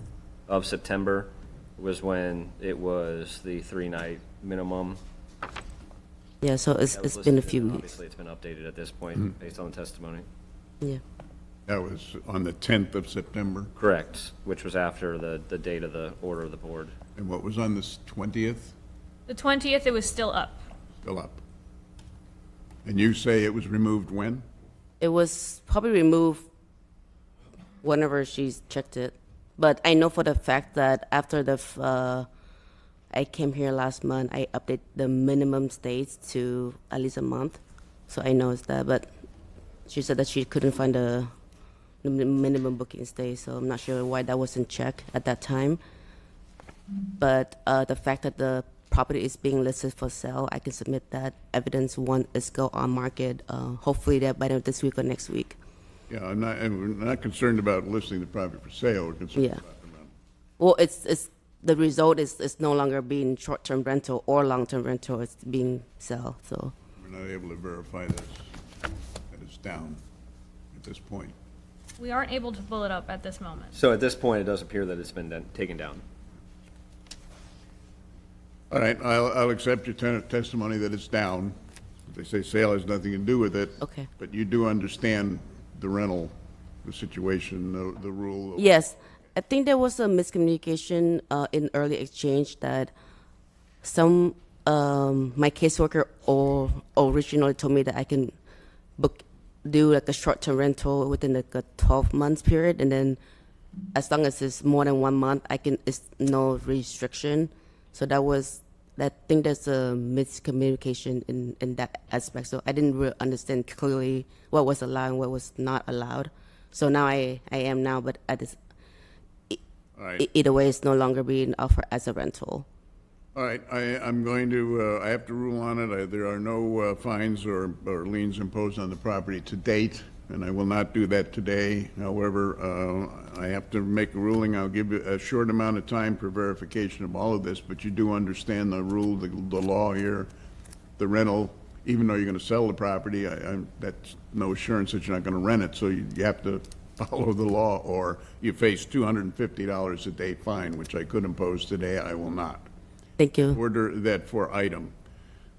of September was when it was the 3-night minimum. Yeah, so it's That was been a listed, few and weeks. Obviously, it's been updated at this point based on the testimony. Yeah. That was on the 10th of September. Correct, which was after the date of the order of the board. And what was on this 20th? The 20th, it was still up. Still up. And you say it was removed when? It was probably removed whenever she's checked it. But I know for the fact that after I came here last month, I updated the minimum stays to at least a month. So I know it's that. But she said that she couldn't find the minimum booking stay. So I'm not sure why that wasn't checked at that time. But the fact that the property is being listed for sale, I can submit that evidence once it's go on market. Hopefully that by the end of this week or next week. Yeah, we're not concerned about listing the property for sale. We're concerned Yeah. about the rental. Well, it's the result is no longer being short-term rental or long-term rental. It's being sell. So We're not able to verify that it's down at this point. We aren't able to pull it up at this moment. So at this point, it does appear that it's been taken down. All right, I'll accept your testimony that it's down. They say sale has nothing to do with it. Okay. But you do understand the rental, the situation, the rule. yes, I think there was a miscommunication in early exchange that some my caseworker originally told me that I can do like a short-term rental within like a 12 months period, and then as long as it's more than 1 month, it's no restriction. So I think there's a miscommunication in that aspect. So I didn't really understand clearly what was allowed and what was not allowed. So now I am now, but either way, it's no longer being offered as a rental. All right, I'm going to, I have to rule on it. There are no fines or liens imposed on the property to date, and I will not do that today. However, I have to make a ruling. I'll give you a short amount of time for verification of all of this, but you do understand the rule, the law here, the rental, even though you're going to sell the property, that's no assurance that you're not going to rent it, so you have to follow the law, or you face $250 a day fine, which I could impose today. I will not. Thank you. Order that for item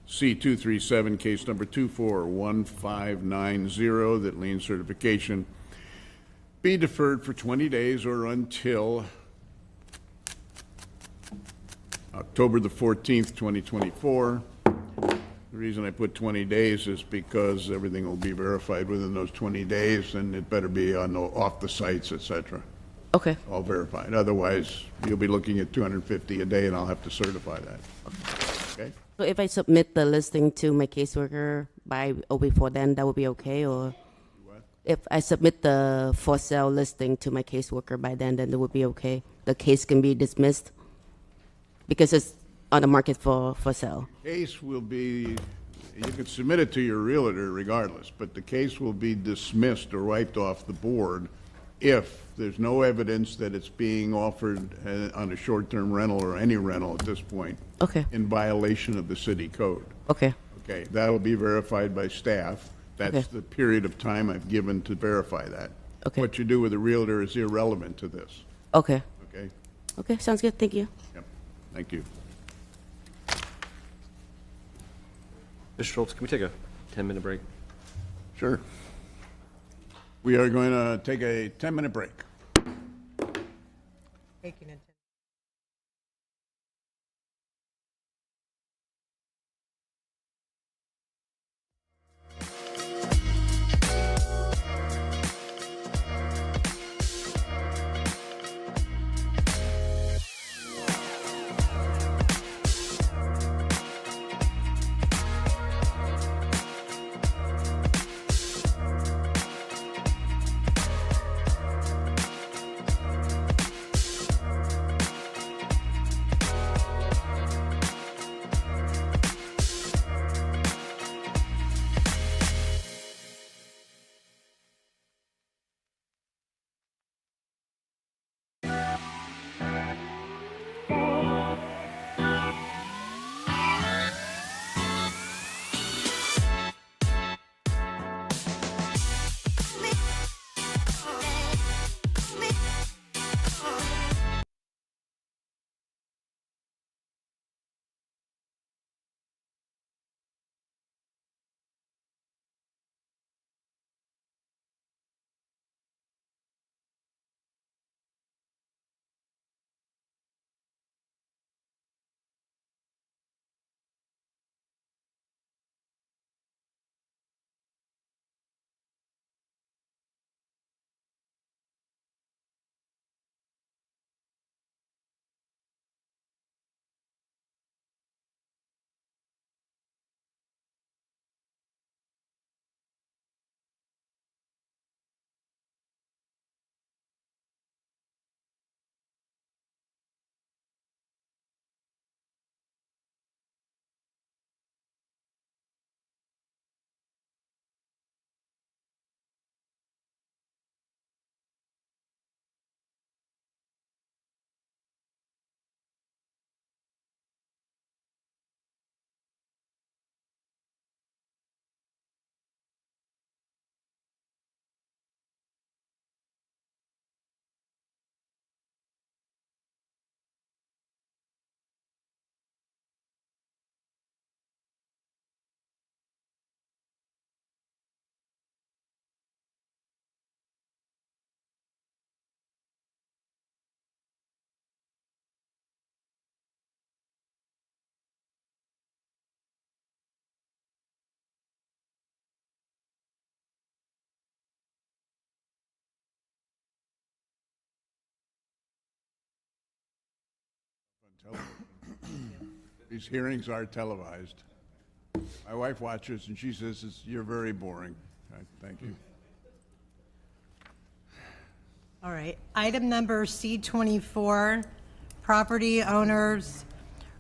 C-237, case number 241590, that lien certification be deferred for 20 days or until October the 14th, 2024. The reason I put 20 days is because everything will be verified within those 20 days, and it better be off the sites, etc. Okay. All verified. Otherwise, you'll be looking at $250 a day, and I'll have to certify that. Okay? So if I submit the listing to my caseworker by or before then, that would be okay, or if I submit the for sale listing to my caseworker by then it would be okay. The case can be dismissed because it's on the market for sale. Case will be, you can submit it to your realtor regardless, but the case will be dismissed or wiped off the board if there's no evidence that it's being offered on a short-term rental or any rental at this point. Okay. In violation of the city code. Okay. Okay, that'll be verified by staff. That's Okay. the period of time I've given to verify that. Okay. What you do with a realtor is irrelevant to this. Okay. Okay? Okay, sounds good. Thank you. Yep. Thank you. Mr. Schultz, can we take a 10-minute break? Sure. We are going to take a 10-minute break. Taking it. These hearings are televised. My wife watches, and she says, you're very boring. Thank you. All right. Item number C24, property owners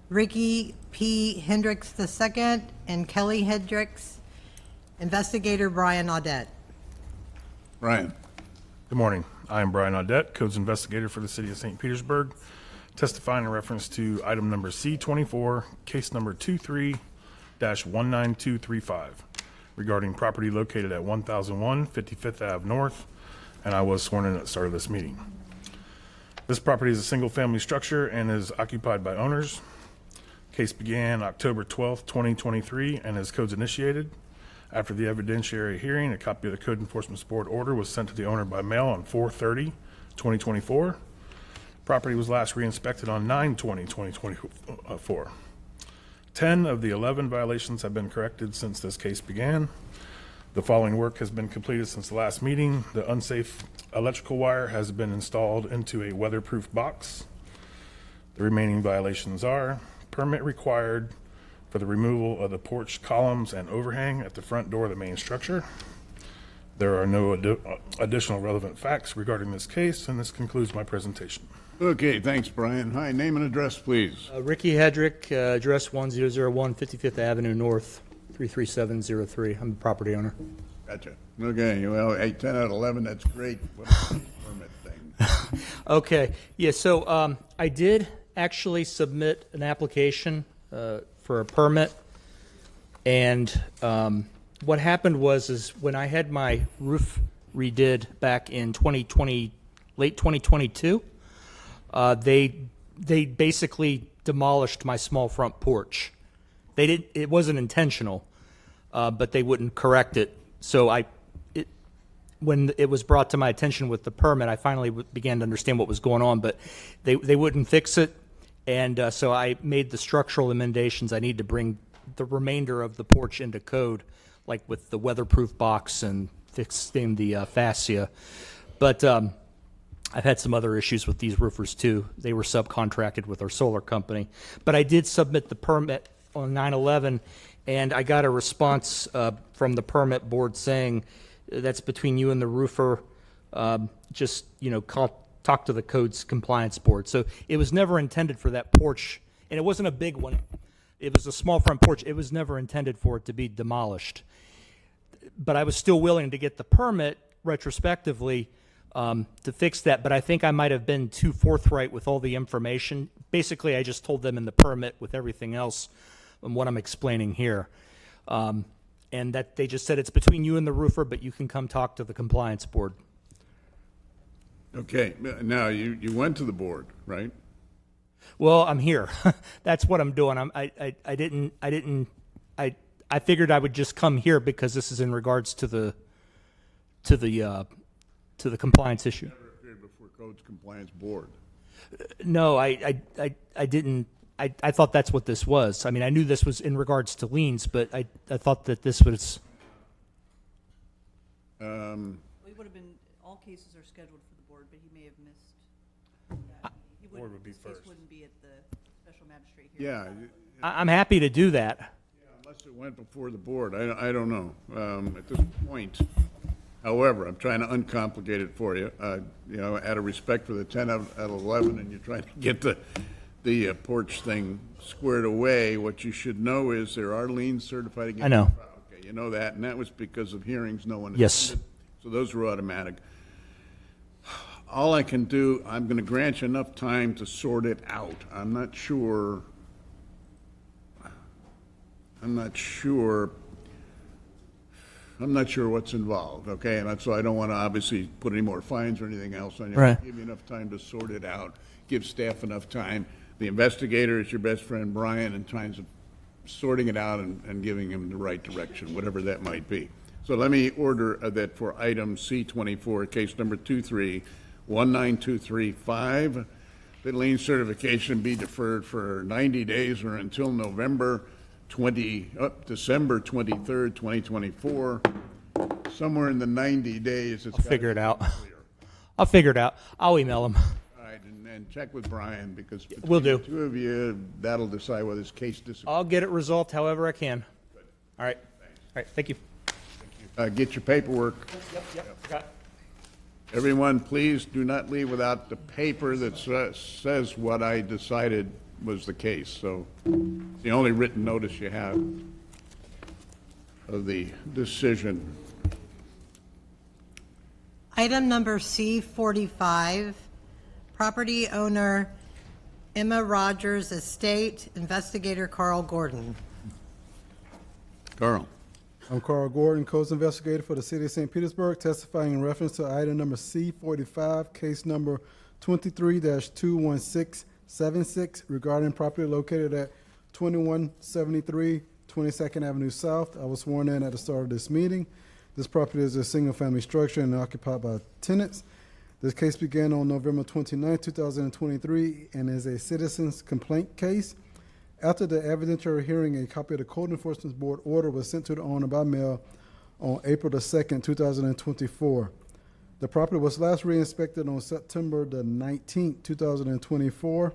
Ricky P. Hendricks II and Kelly Hendricks, investigator Brian Audette. Brian. Good morning. I am Brian Audette, Codes Investigator for the City of St. Petersburg, testifying in reference to item number C24, case number 23-19235, regarding property located at 1001 55th Ave North, and I was sworn in at the start of this meeting. This property is a single-family structure and is occupied by owners. Case began October 12th, 2023, and is codes initiated. After the evidentiary hearing, a copy of the Code Enforcement Board order was sent to the owner by mail on 4/30/2024. Property was last re-inspected on 9/20/2024. 10 of the 11 violations have been corrected since this case began. The following work has been completed since the last meeting. The unsafe electrical wire has been installed into a weatherproof box. The remaining violations are permit required for the removal of the porch columns and overhang at the front door of the main structure. There are no additional relevant facts regarding this case, and this concludes my presentation. Okay, thanks, Brian. Hi, name and address, please. Ricky Hedrick, address 1001 55th Avenue North, 33703. I'm the property owner. Gotcha. Okay, well, 10 out of 11, that's great. What a permit thing. Okay, yeah, so I did actually submit an application for a permit, and what happened was when I had my roof redid back in 2020, late 2022, they basically demolished my small front porch. It wasn't intentional, but they wouldn't correct it. So when it was brought to my attention with the permit, I finally began to understand what was going on, but they wouldn't fix it. And so I made the structural amendments I need to bring the remainder of the porch into code, like with the weatherproof box and fixing the fascia. But I've had some other issues with these roofers too. They were subcontracted with our solar company. But I did submit the permit on 9/11, and I got a response from the permit board saying that's between you and the roofer. Just, talk to the codes compliance board. So it was never intended for that porch, and it wasn't a big one. It was a small front porch. It was never intended for it to be demolished. But I was still willing to get the permit retrospectively to fix that, but I think I might have been too forthright with all the information. Basically, I just told them in the permit with everything else and what I'm explaining here. And that they just said it's between you and the roofer, but you can come talk to the compliance board. Okay, now you went to the board, right? Well, I'm here. That's what I'm doing. I figured I would just come here because this is in regards to the compliance issue. Never appeared before Codes Compliance Board. No, I didn't. I thought that's what this was. I mean, I knew this was in regards to liens, but I thought that this was. We would have been. All cases are scheduled for the board, but he may have missed. He Board would be his case first. wouldn't be at the special magistrate hearing. Yeah. I'm happy to do that. Yeah, unless it went before the board. I don't know at this point. However, I'm trying to uncomplicate it for you. Out of respect for the 10 out of 11, and you're trying to get the porch thing squared away. What you should know is there are liens certified against. I know. Okay, you know that, and that was because of hearings no one. Yes. Attended, so those were automatic. All I can do, I'm going to grant you enough time to sort it out. I'm not sure what's involved, okay? And so I don't want to obviously put any more fines or anything else on you. Right. Give you enough time to sort it out. Give staff enough time. The investigator is your best friend, Brian, in terms of sorting it out and giving him the right direction, whatever that might be. So let me order that for item C24, case number 23-19235, that lien certification be deferred for 90 days or until December 23rd, 2024. Somewhere in the 90 days. I'll figure it out. I'll figure it out. I'll email them. All right, and and check with Brian, because Will do. between the two of you, that'll decide whether this case disappears. I'll get it resolved however I can. All right. All right, thank you. Get your paperwork. Yep, got it. Everyone, please do not leave without the paper that says what I decided was the case. So the only written notice you have of the decision. Item number C45, property owner Emma Rogers Estate, investigator Carl Gordon. Carl. I'm Carl Gordon, Coast Investigator for the City of St. Petersburg, testifying in reference to item number C45, case number 23-21676, regarding property located at 2173 22nd Avenue South. I was sworn in at the start of this meeting. This property is a single-family structure and occupied by tenants. This case began on November 29, 2023, and is a citizen's complaint case. After the evidentiary hearing, a copy of the Code Enforcement Board order was sent to the owner by mail on April the 2nd, 2024. The property was last re-inspected on September the 19th, 2024.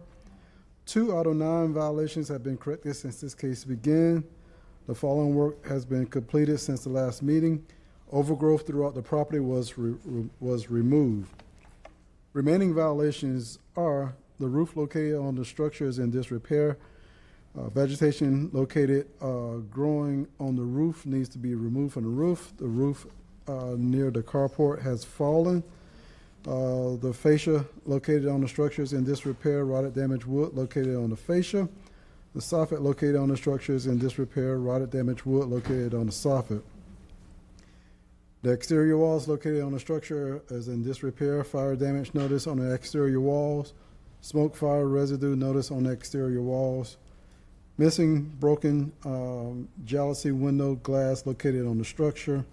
2 out of 9 violations have been corrected since this case began. The following work has been completed since the last meeting. Overgrowth throughout the property was removed. Remaining violations are the roof located on the structure is in disrepair. Vegetation located growing on the roof needs to be removed from the roof. The roof near the carport has fallen. The fascia located on the structure is in disrepair. Rotted damaged wood located on the fascia. The soffit located on the structure is in disrepair. Rotted damaged wood located on the soffit. The exterior walls located on the structure is in disrepair. Fire damage notice on the exterior walls. Smoke fire residue notice on the exterior walls. Missing broken jalousie window glass located on the structure.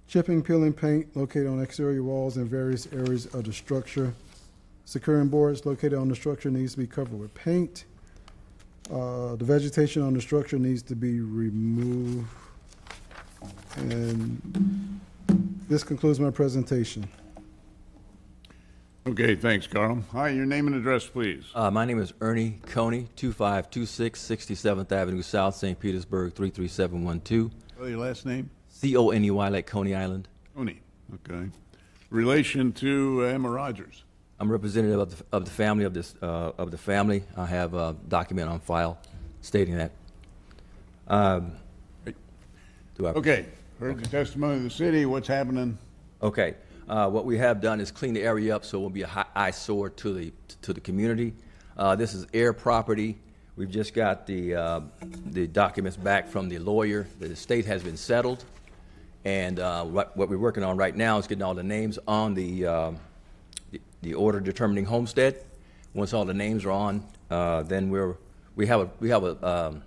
Chipping, peeling paint located on exterior walls in various areas of the structure. Securing boards located on the structure needs to be covered with paint. The vegetation on the structure needs to be removed. And this concludes my presentation. Okay, thanks, Carl. Hi, your name and address, please. My name is Ernie Coney, 2526 67th Avenue South, St. Petersburg, 33712. Oh, your last name? Coney, like Coney Island. Coney, okay. Relation to Emma Rogers. I'm representative of the family of this of the family. I have a document on file stating that. Okay, heard the testimony of the city. What's happening? Okay. What we have done is clean the area up so it won't be a eyesore to the community. This is air property. We've just got the documents back from the lawyer. The estate has been settled, and what we're working on right now is getting all the names on the order determining homestead. Once all the names are on, then we have a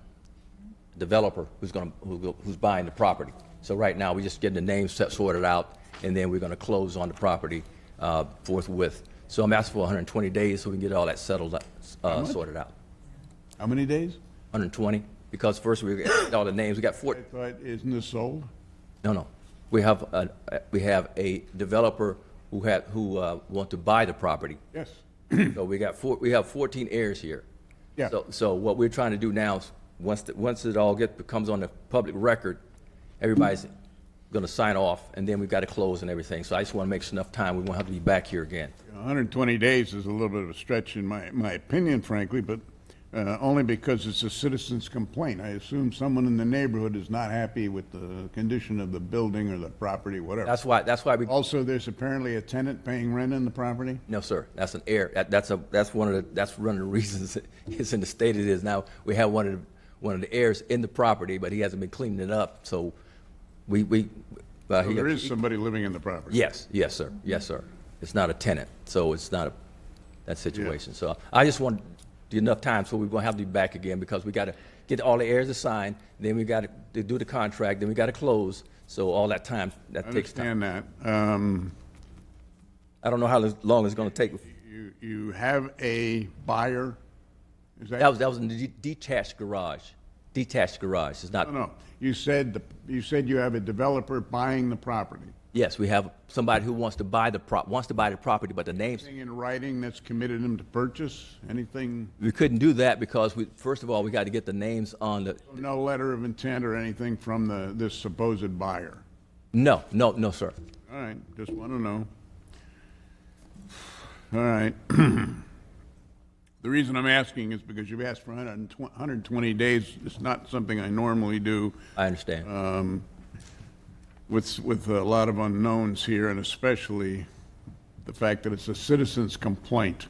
developer who's buying the property. So right now we're just getting the names sorted out, and then we're going to close on the property forthwith. So I'm asking for 120 days so we can get all that settled, sorted out. How many days? 120, because first we get all the names. We got 4. Isn't this sold? No. We have a developer who want to buy the property. Yes. So we have 14 heirs here. Yeah. So what we're trying to do now is once it all becomes on the public record, everybody's going to sign off, and then we've got to close and everything. So I just want to make enough time. We won't have to be back here again. 120 days is a little bit of a stretch in my opinion, frankly, but only because it's a citizen's complaint. I assume someone in the neighborhood is not happy with the condition of the building or the property, whatever. That's why we. Also, there's apparently a tenant paying rent in the property. No, sir. That's an heir. That's one of the reasons it's in the state it is now. We have one of the heirs in the property, but he hasn't been cleaning it up. So so there is somebody living in the property. Yes, sir. It's not a tenant, so it's not that situation. Yeah. So I just want enough time so we won't have to be back again, because we got to get all the heirs assigned, then we got to do the contract, then we got to close. So all that time takes time. I understand that. I don't know how long it's going to take. You have a buyer. Is that was in the detached garage. Detached garage. It's not. No. You said you have a developer buying the property. Yes, we have somebody who wants to buy the property, but the names, Anything in writing that's committed them to purchase? Anything? we couldn't do that because first of all, we got to get the names on the, No letter of intent or anything from this supposed buyer? no, sir. All right, just want to know. All right. The reason I'm asking is because you've asked for 120 days. It's not something I normally do. I understand. With a lot of unknowns here, and especially the fact that it's a citizen's complaint.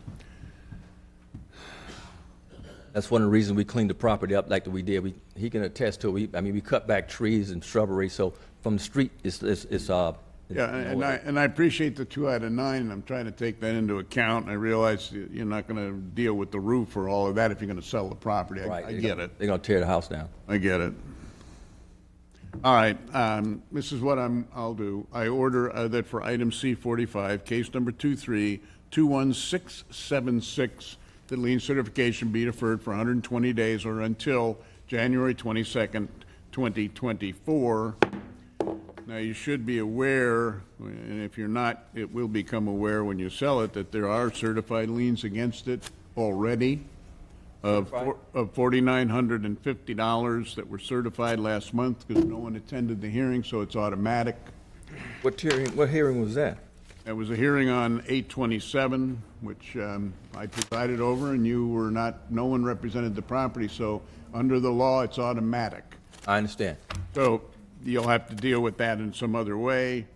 That's one of the reasons we cleaned the property up like we did. He can attest to it. We cut back trees and shrubbery, so from the street, Yeah, and I appreciate the 2 out of 9, and I'm trying to take that into account. And I realize you're not going to deal with the roof or all of that if you're going to sell the property. I get it. They're going to tear the house down. I get it. All right, this is what I'll do. I order that for item C45, case number 23-21676, the lien certification be deferred for 120 days or until January 22nd, 2024. Now, you should be aware, and if you're not, it will become aware when you sell it, that there are certified liens against it already of $4,950 that were certified last month because no one attended the hearing, so it's automatic. What hearing was that? It was a hearing on 8/27, which I presided over, and no one represented the property, so under the law, it's automatic. I understand. So you'll have to deal with that in some other way.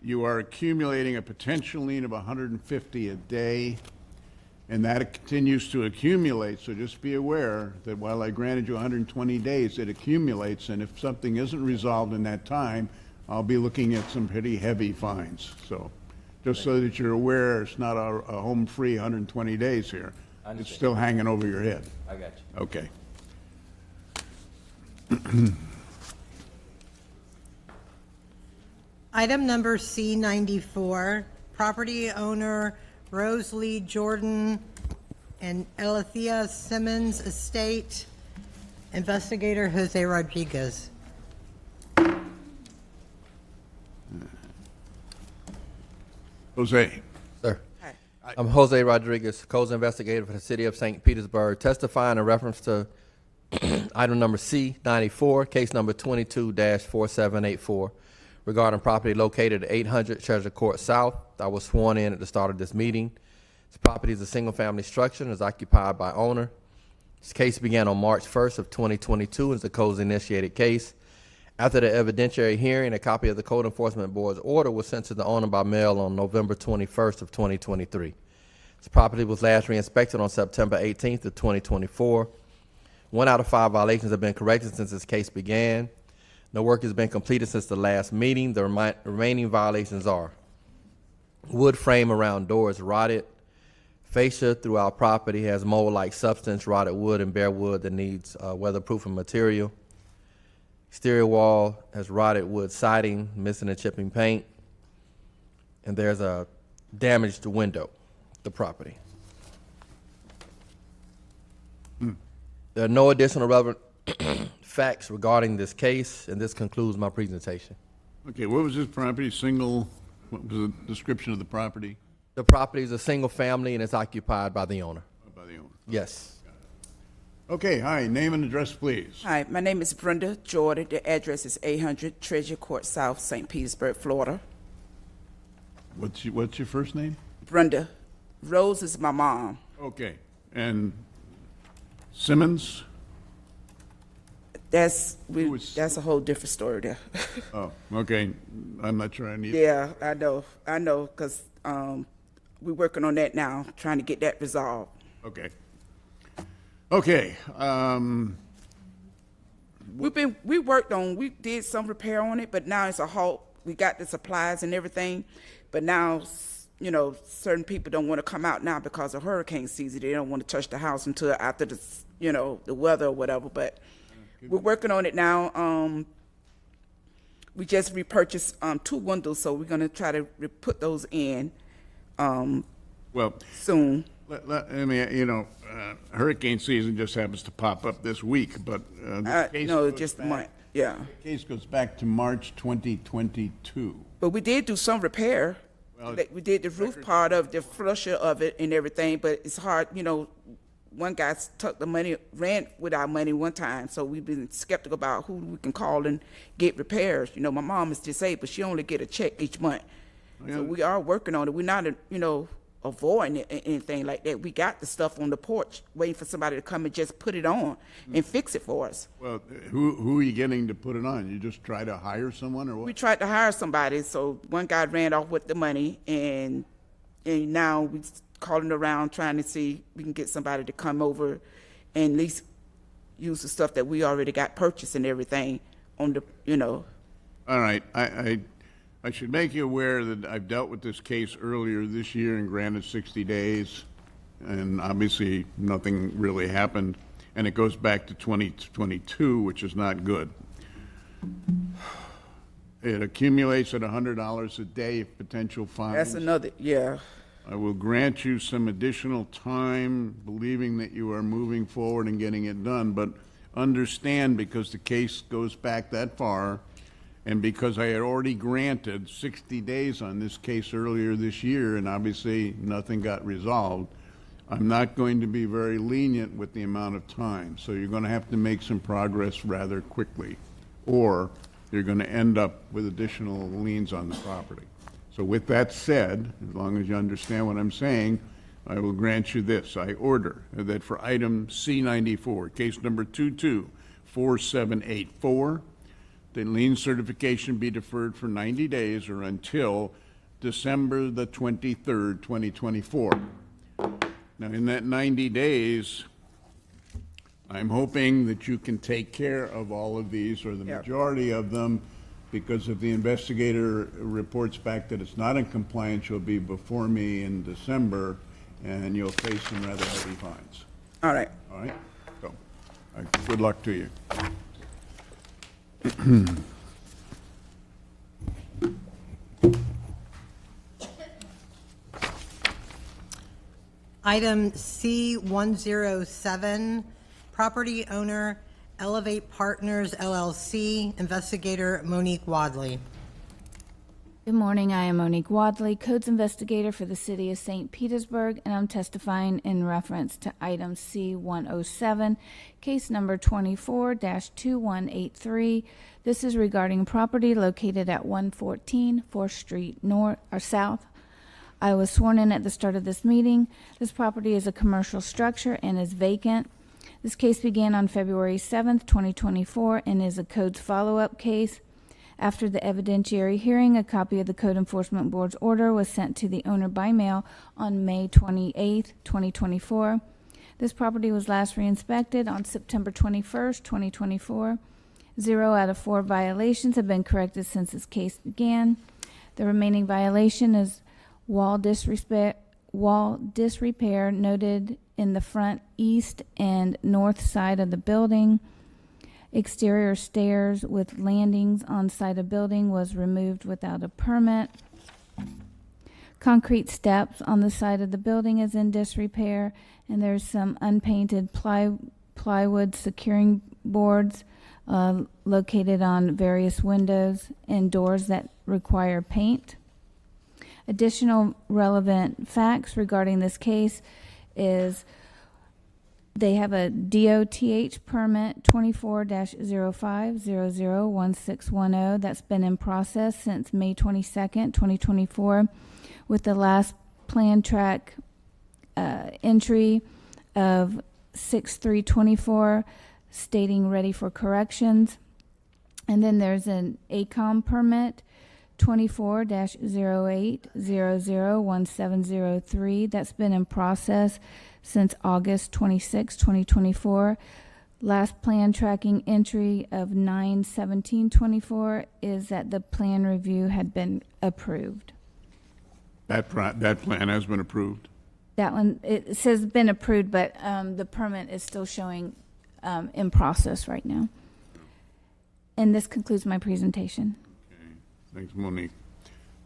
You are accumulating a potential lien of $150 a day, and that continues to accumulate. So just be aware that while I granted you 120 days, it accumulates, and if something isn't resolved in that time, I'll be looking at some pretty heavy fines. So just so that you're aware, it's not a home free 120 days here. It's still hanging over your head. I got you. Okay. Item number C94, property owner Rose Lee Jordan and Alethea Simmons Estate, investigator Jose Rodriguez. Jose. Sir. I'm Jose Rodriguez, codes investigator for the city of St. Petersburg, testifying in reference to item number C94, case number 22-4784, regarding property located at 800 Treasure Court South. I was sworn in at the start of this meeting. This property is a single-family structure and is occupied by owner. This case began on March 1st of 2022 and is a codes-initiated case. After the evidentiary hearing, a copy of the Code Enforcement Board's order was sent to the owner by mail on November 21st of 2023. This property was last re-inspected on September 18th of 2024. 1 out of 5 violations have been corrected since this case began. No work has been completed since the last meeting. The remaining violations are: wood frame around door is rotted. Fascia throughout property has mold-like substance, rotted wood, and bare wood that needs weatherproofing material. Exterior wall has rotted wood siding, missing and chipping paint. And there's a damaged window, the property. There are no additional relevant facts regarding this case, and this concludes my presentation. Okay, what was this property? What was the description of the property? The property is a single family and it's occupied by the owner. By the owner. Yes. Okay, hi, name and address, please. Hi, my name is Brenda Jordan. The address is 800 Treasure Court South, St. Petersburg, Florida. What's your first name? Brenda. Rose is my mom. Okay, and Simmons? That's a whole different story there. Oh, okay. I'm not sure I need. Yeah, I know, because we're working on that now, trying to get that resolved. Okay. Okay. We did some repair on it, but now it's a halt. We got the supplies and everything, but now, certain people don't want to come out now because of hurricane season. They don't want to touch the house until after the weather or whatever, but we're working on it now. We just repurchased 2 windows, so we're going to try to put those in soon. Hurricane season just happens to pop up this week, but this case no, goes just a back- month. Yeah. The case goes back to March 2022. But we did do some repair. Well, Like, we did the roof part of the flusher of it and everything, but it's hard, you know, one guy took the money, ran with our money one time, so we've been skeptical about who we can call and get repairs. You know, my mom is disabled, she only get a check each month. Yeah. So we are working on it. We're not, you know, avoiding it, anything like that. We got the stuff on the porch, waiting for somebody to come and just put it on and fix it for us. Well, who are you getting to put it on? You just try to hire someone or what? We tried to hire somebody, so one guy ran off with the money, and now we calling around trying to see if we can get somebody to come over and at least use the stuff that we already got purchased and everything on the, you know. All right, I should make you aware that I've dealt with this case earlier this year and granted 60 days, and obviously nothing really happened, and it goes back to 2022, which is not good. It accumulates at $100 a day of potential fines. That's another, yeah. I will grant you some additional time, believing that you are moving forward and getting it done, but understand, because the case goes back that far, and because I had already granted 60 days on this case earlier this year, and obviously nothing got resolved, I'm not going to be very lenient with the amount of time. So you're going to have to make some progress rather quickly, or you're going to end up with additional liens on the property. So with that said, as long as you understand what I'm saying, I will grant you this. I order that for item C94, case number 224784, the lien certification be deferred for 90 days or until December the 23rd, 2024. Now, in that 90 days, I'm hoping that you can take care of all of these, or the majority of them, because if the investigator reports back that it's not in compliance, you'll be before me in December, and you'll face some rather heavy fines. All right. All right? So, good luck to you. Item C107, property owner Elevate Partners LLC, investigator Monique Wadley. Good morning, I am Monique Wadley, Codes Investigator for the City of St. Petersburg, and I'm testifying in reference to item C107, case number 24-2183. This is regarding property located at 114 4th Street North or South. I was sworn in at the start of this meeting. This property is a commercial structure and is vacant. This case began on February 7th, 2024, and is a codes follow-up case. After the evidentiary hearing, a copy of the Code Enforcement Board's order was sent to the owner by mail on May 28, 2024. This property was last re-inspected on September 21st, 2024. 0 out of 4 violations have been corrected since this case began. The remaining violation is wall disrepair noted in the front east and north side of the building. Exterior stairs with landings on side of building was removed without a permit. Concrete steps on the side of the building is in disrepair, and there's some unpainted plywood securing boards located on various windows and doors that require paint. Additional relevant facts regarding this case is they have a DOTH permit 24-05001610 that's been in process since May 22nd, 2024, with the last plan track entry of 6/3/24 stating ready for corrections. And then there's an ACOM permit 24-08001703 that's been in process since August 26, 2024. Last plan tracking entry of 9/17/24 is that the plan review had been approved. That plan has been approved? That one, it says been approved, but the permit is still showing in process right now. And this concludes my presentation. Okay. Thanks, Monique.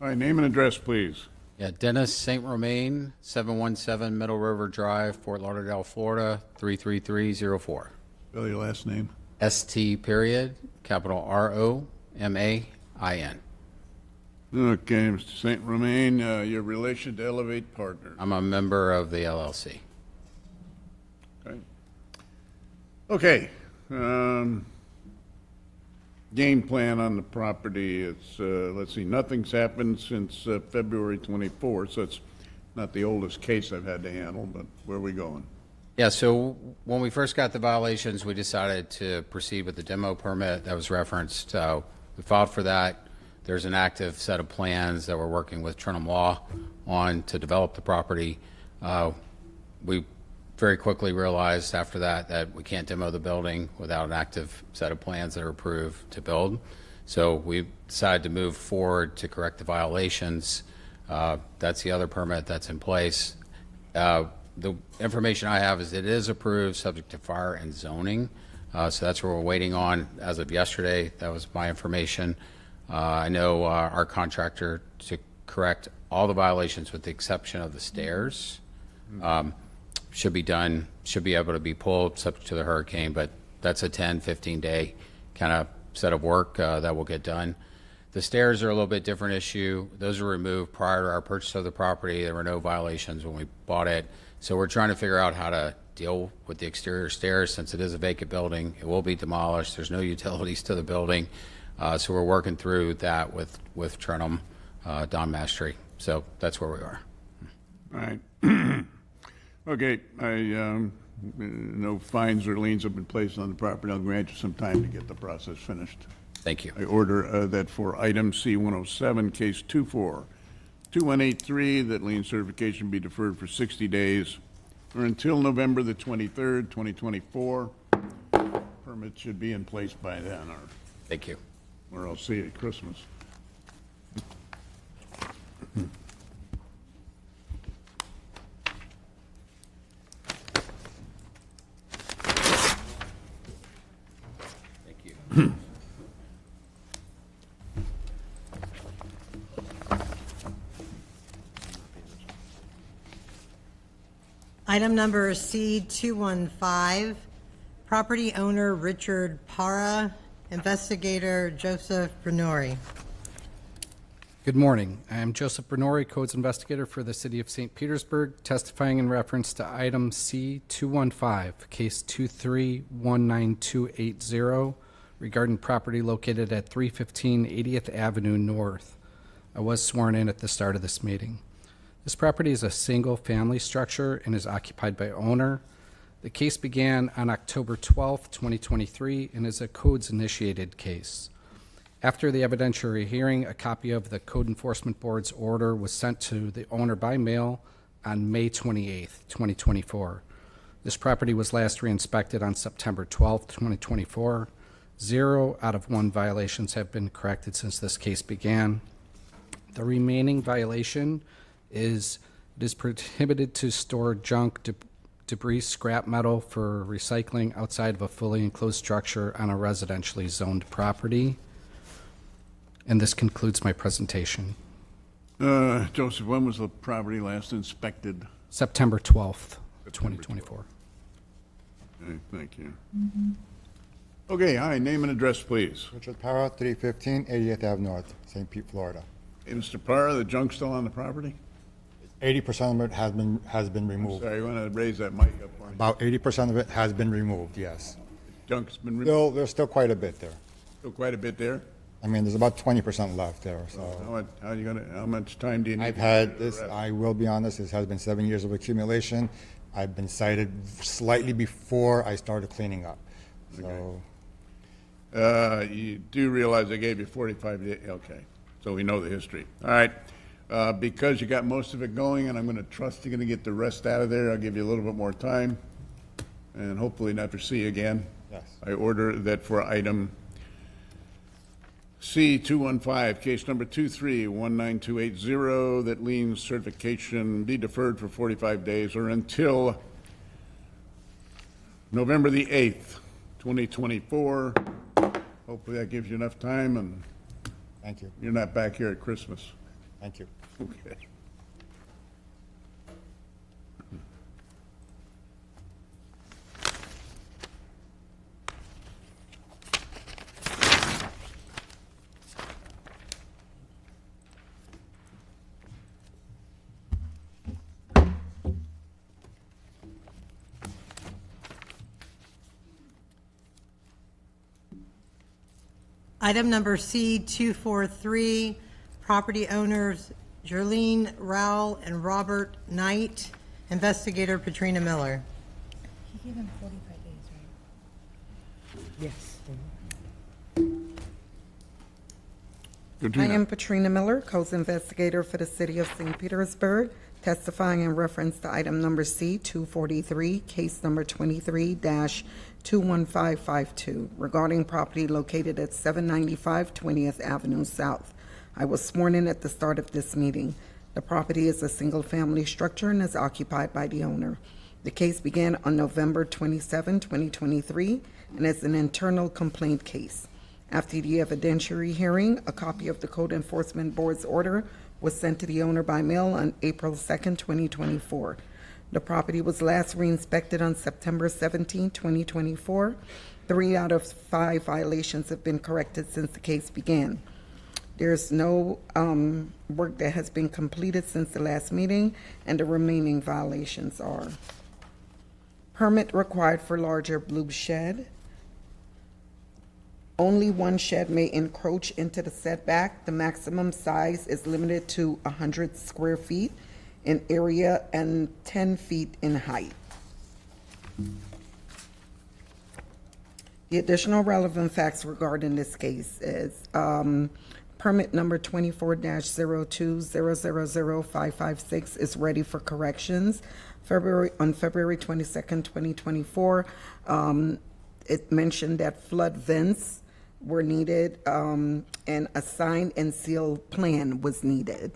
All right, name and address, please. Yeah, Dennis St. Romain, 717 Middle River Drive, Fort Lauderdale, Florida, 33304. Spell your last name. ST period, capital ROMAIN. Okay, Mr. St. Romain, your relation to Elevate Partners. I'm a member of the LLC. Okay. Okay. Game plan on the property. It's, let's see, nothing's happened since February 24th, so it's not the oldest case I've had to handle, but where are we going? Yeah, so when we first got the violations, we decided to proceed with the demo permit that was referenced. We filed for that. There's an active set of plans that we're working with Trinum Law on to develop the property. We very quickly realized after that we can't demo the building without an active set of plans that are approved to build. So we decided to move forward to correct the violations. That's the other permit that's in place. The information I have is it is approved subject to fire and zoning. So that's what we're waiting on as of yesterday. That was my information. I know our contractor to correct all the violations with the exception of the stairs. Should be done, should be able to be pulled subject to the hurricane, but that's a 10, 15 day kind of set of work that will get done. The stairs are a little bit different issue. Those were removed prior to our purchase of the property. There were no violations when we bought it. So we're trying to figure out how to deal with the exterior stairs since it is a vacant building. It will be demolished. There's no utilities to the building. So we're working through that with Trinum, Don Mastery. So that's where we are. All right. Okay, no fines or liens have been placed on the property. I'll grant you some time to get the process finished. Thank you. I order that for item C-107, case 24-2183, that lien certification be deferred for 60 days or until November the 23rd, 2024. Permit should be in place by then, Thank you. or I'll see you at Christmas. Thank you. Item number C-215, property owner Richard Parra, investigator Joseph Bernori. Good morning. I am Joseph Bernori, Codes Investigator for the City of St. Petersburg, testifying in reference to item C-215, case 2319280, regarding property located at 315 80th Avenue North. I was sworn in at the start of this meeting. This property is a single-family structure and is occupied by owner. The case began on October 12, 2023, and is a codes-initiated case. After the evidentiary hearing, a copy of the Code Enforcement Board's order was sent to the owner by mail on May 28, 2024. This property was last re-inspected on September 12, 2024. 0 out of 1 violations have been corrected since this case began. The remaining violation is it is prohibited to store junk, debris, scrap metal for recycling outside of a fully enclosed structure on a residentially zoned property. And this concludes my presentation. Joseph, when was the property last inspected? September 12th, 2024. Okay, thank you. Okay, hi, name and address, please. Richard Parra, 315 80th Ave North, St. Pete, Florida. Hey, Mr. Parra, the junk still on the property? 80% of it has been removed. Sorry, you want to raise that mic up on you. About 80% of it has been removed, yes. Junk's been removed? There's still quite a bit there. Still quite a bit there? I mean, there's about 20% left there, so. How much time do you need? I've had this, I will be honest, this has been 7 years of accumulation. I've been cited slightly before I started cleaning up, so. You do realize I gave you 45 days, okay, so we know the history. All right, because you got most of it going, and I'm going to trust you're going to get the rest out of there, I'll give you a little bit more time, and hopefully never see you again. Yes. I order that for item C-215, case number 2319280, that lien certification be deferred for 45 days or until November the 8th, 2024. Hopefully that gives you enough time, and thank you. You're not back here at Christmas. Thank you. Okay. Item number C243, property owners Jerlene Rowell and Robert Knight, investigator Patrina Miller. He gave him 45 days, right? Yes. I am Patrina Miller, Codes Investigator for the City of St. Petersburg, testifying in reference to item number C243, case number 23-21552, regarding property located at 795 20th Avenue South. I was sworn in at the start of this meeting. The property is a single-family structure and is occupied by the owner. The case began on November 27, 2023, and is an internal complaint case. After the evidentiary hearing, a copy of the Code Enforcement Board's order was sent to the owner by mail on April 2nd, 2024. The property was last re-inspected on September 17, 2024. 3 out of 5 violations have been corrected since the case began. There's no work that has been completed since the last meeting, and the remaining violations are: permit required for larger blue shed. Only one shed may encroach into the setback. The maximum size is limited to 100 square feet in area and 10 feet in height. The additional relevant facts regarding this case is permit number 24-02000556 is ready for corrections. On February 22nd, 2024, it mentioned that flood vents were needed, and a signed and sealed plan was needed.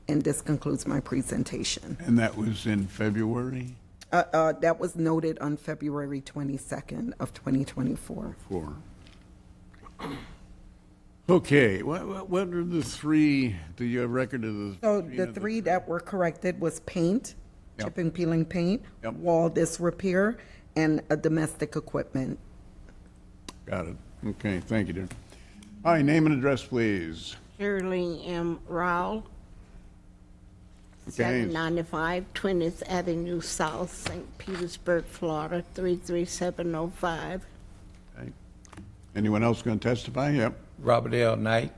And this concludes my presentation. And that was in February? That was noted on February 22nd of 2024. Okay, what are the 3, do you have record of the? So the 3 that were corrected was paint, chip and peeling paint, wall disrepair, and a domestic equipment. Got it. Okay, thank you, dear. Hi, name and address, please. Shirley M. Rowell, Okay. 795 20th Avenue South, St. Petersburg, Florida, 33705. Okay. Anyone else going to testify? Yep. Robert L. Knight,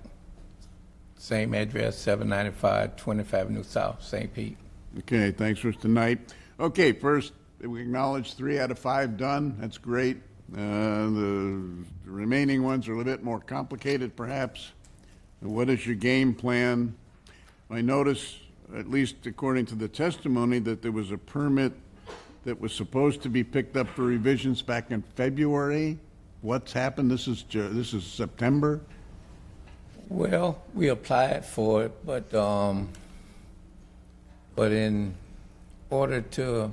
same address, 795 20th Avenue South, St. Pete. Okay, thanks, Mr. Knight. Okay, first, we acknowledge 3 out of 5 done. That's great. The remaining ones are a little bit more complicated, perhaps. What is your game plan? I notice, at least according to the testimony, that there was a permit that was supposed to be picked up for revisions back in February. What's happened? This is September? Well, we applied for it, but in order to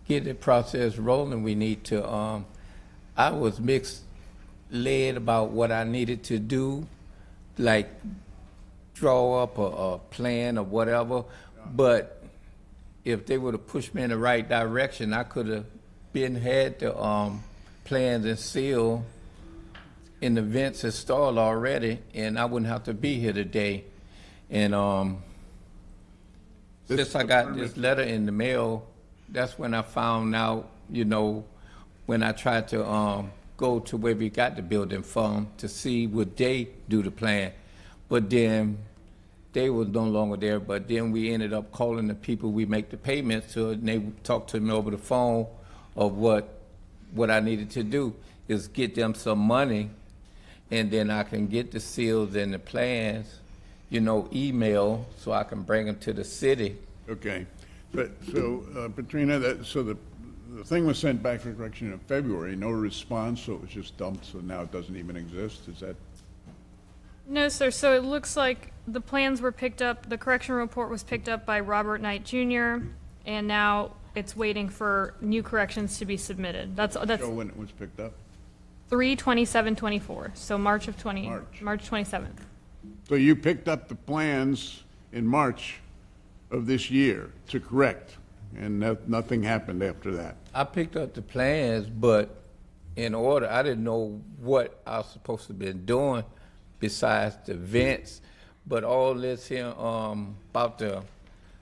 get the process rolling, we need to, I was misled about what I needed to do, like draw up a plan or whatever, but if they would have pushed me in the right direction, I could have had the plans and seal in the vents installed already, and I wouldn't have to be here today. And since I got this letter in the mail, that's when I found out, you know, when I tried to go to where we got the building from to see would they do the plan. But then they was no longer there, but then we ended up calling the people we make the payments to, and they talked to me over the phone of what I needed to do is get them some money, and then I can get the seals and the plans, you know, email, so I can bring them to the city. Okay. But so, Patrina, the thing was sent back for correction in February, no response, so it was just dumped, so now it doesn't even exist? Is that? No, sir. So it looks like the plans were picked up, the correction report was picked up by Robert Knight Jr., and now it's waiting for new corrections to be submitted. That's Show when it was picked up? 3/27/24. So March 27th. So you picked up the plans in March of this year to correct, and nothing happened after that? I picked up the plans, but in order, I didn't know what I was supposed to be doing besides the vents. But all this here about the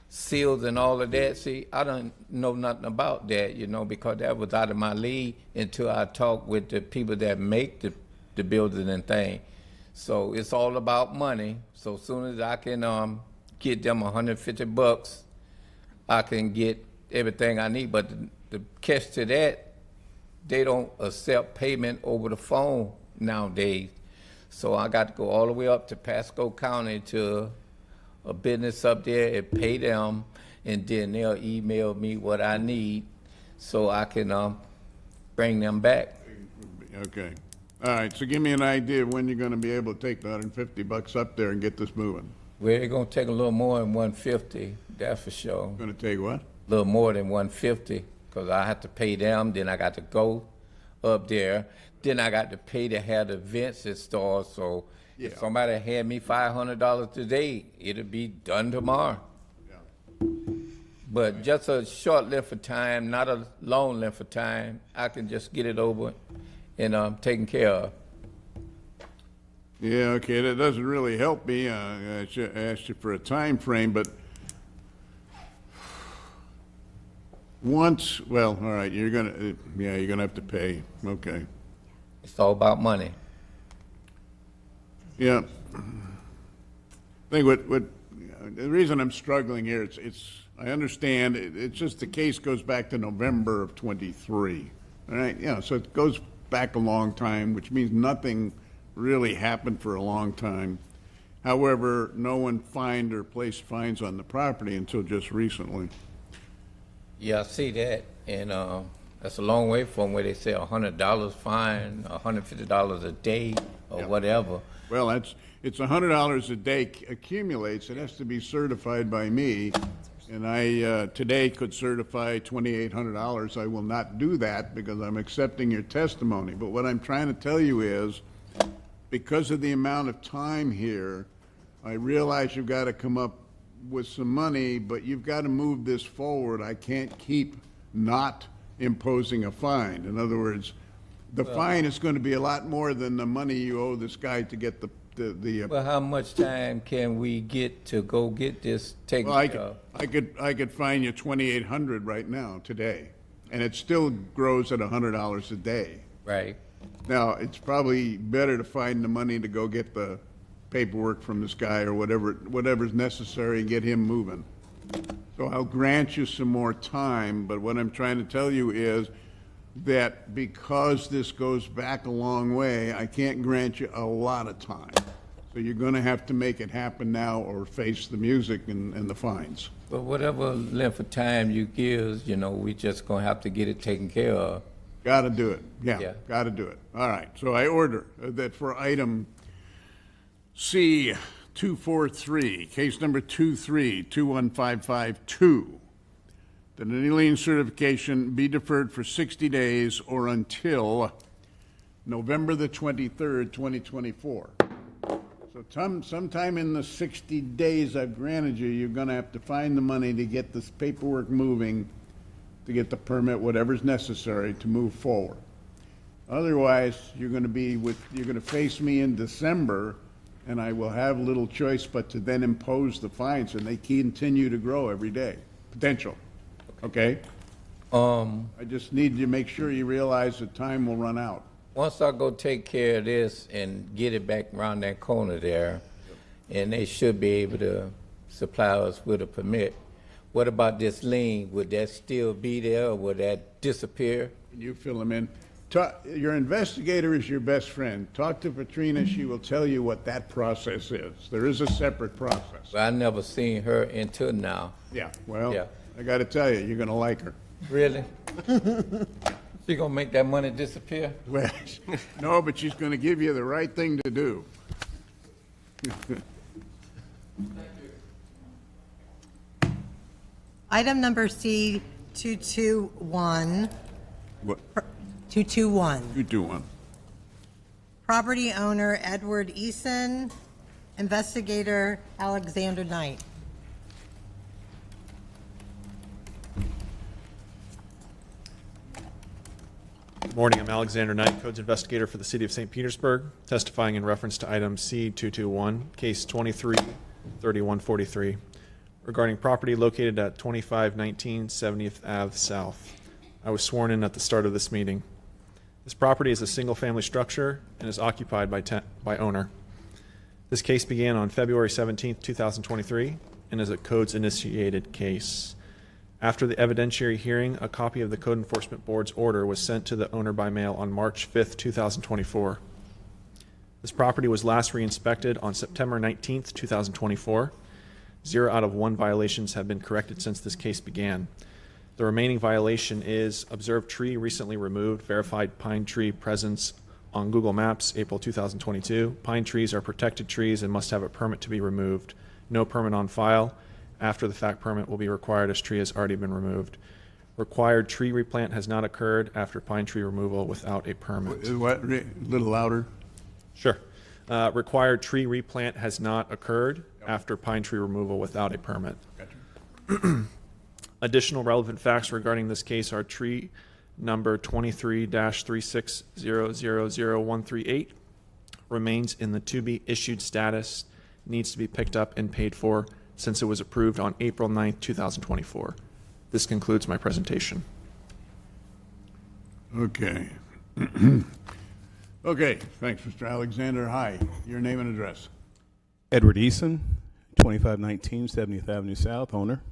seals and all of that, see, I don't know nothing about that, you know, because that was out of my league until I talked with the people that make the building and thing. So it's all about money. So as soon as I can get them $150, I can get everything I need. But the catch to that, they don't accept payment over the phone nowadays. So I got to go all the way up to Pasco County to a business up there and pay them, and then they'll email me what I need so I can bring them back. Okay. All right, so give me an idea of when you're gonna be able to take the $150 up there and get this moving. Well, it's gonna take a little more than 150, that's for sure. Gonna take what? A little more than 150, because I have to pay them, then I got to go up there, then I got to pay to have the events installed. So if somebody had me $500 today, it'll be done tomorrow. But just a short length of time, not a long length of time, I can just get it over and taken care of. Yeah, okay, that doesn't really help me. I asked you for a time frame, but once, well, all right, you're gonna have to pay. Okay. It's all about money. Yeah. I think what the reason I'm struggling here, it's I understand, it's just the case goes back to November of '23. All right, yeah, so it goes back a long time, which means nothing really happened for a long time. However, no one fined or placed fines on the property until just recently. Yeah, I see that, and that's a long way from where they say $100 fine, $150 a day, or whatever. Well, it's $100 a day accumulates. It has to be certified by me, and I today could certify $2,800. I will not do that because I'm accepting your testimony. But what I'm trying to tell you is, because of the amount of time here, I realize you've got to come up with some money, but you've got to move this forward. I can't keep not imposing a fine. In other words, the fine is going to be a lot more than the money you owe this guy to get the Well, how much time can we get to go get this taken care of? I could fine you $2,800 right now today, and it still grows at $100 a day. Right. Now, it's probably better to find the money to go get the paperwork from this guy or whatever's necessary and get him moving. So I'll grant you some more time, but what I'm trying to tell you is that because this goes back a long way, I can't grant you a lot of time. So you're going to have to make it happen now or face the music and the fines. But whatever length of time you give, we just going to have to get it taken care of. Got to do it. Yeah, got to do it. All right. So I order that for item C-243, case number 23-21552, that any lien certification be deferred for 60 days or until November the 23rd, 2024. So sometime in the 60 days I've granted you, you're going to have to find the money to get this paperwork moving, to get the permit, whatever's necessary to move forward. Otherwise, you're going to face me in December, and I will have little choice but to then impose the fines, and they continue to grow every day. Potential. Okay? I just need to make sure you realize that time will run out. Once I go take care of this and get it back around that corner there, and they should be able to supply us with a permit. What about this lien? Would that still be there, or would that disappear? Can you fill them in? Your investigator is your best friend. Talk to Patrina. She will tell you what that process is. There is a separate process. Well, I never seen her until now. Yeah, well, I got to tell you, you're going to like her. Really? She going to make that money disappear? Well, no, but she's going to give you the right thing to do. Item number C-221. What? 221. 221. Property owner Edward Eason, investigator Alexander Knight. Good morning, I'm Alexander Knight, Codes Investigator for the City of St. Petersburg, testifying in reference to item C-221, case 23-3143, regarding property located at 2519 70th Ave South. I was sworn in at the start of this meeting. This property is a single-family structure and is occupied by owner. This case began on February 17th, 2023, and is a codes-initiated case. After the evidentiary hearing, a copy of the Code Enforcement Board's order was sent to the owner by mail on March 5th, 2024. This property was last re-inspected on September 19th, 2024. 0 out of 1 violations have been corrected since this case began. The remaining violation is observed tree recently removed, verified pine tree presence on Google Maps, April 2022. Pine trees are protected trees and must have a permit to be removed. No permit on file. After the fact permit will be required as tree has already been removed. Required tree replant has not occurred after pine tree removal without a permit. What, a little louder? Sure. Required tree replant has not occurred after pine tree removal without a permit. Gotcha. Additional relevant facts regarding this case are tree number 23-360000138 remains in the to-be issued status, needs to be picked up and paid for since it was approved on April 9th, 2024. This concludes my presentation. Okay. Okay, thanks, Mr. Alexander. Hi, your name and address. Edward Eason, 2519 70th Avenue South, owner.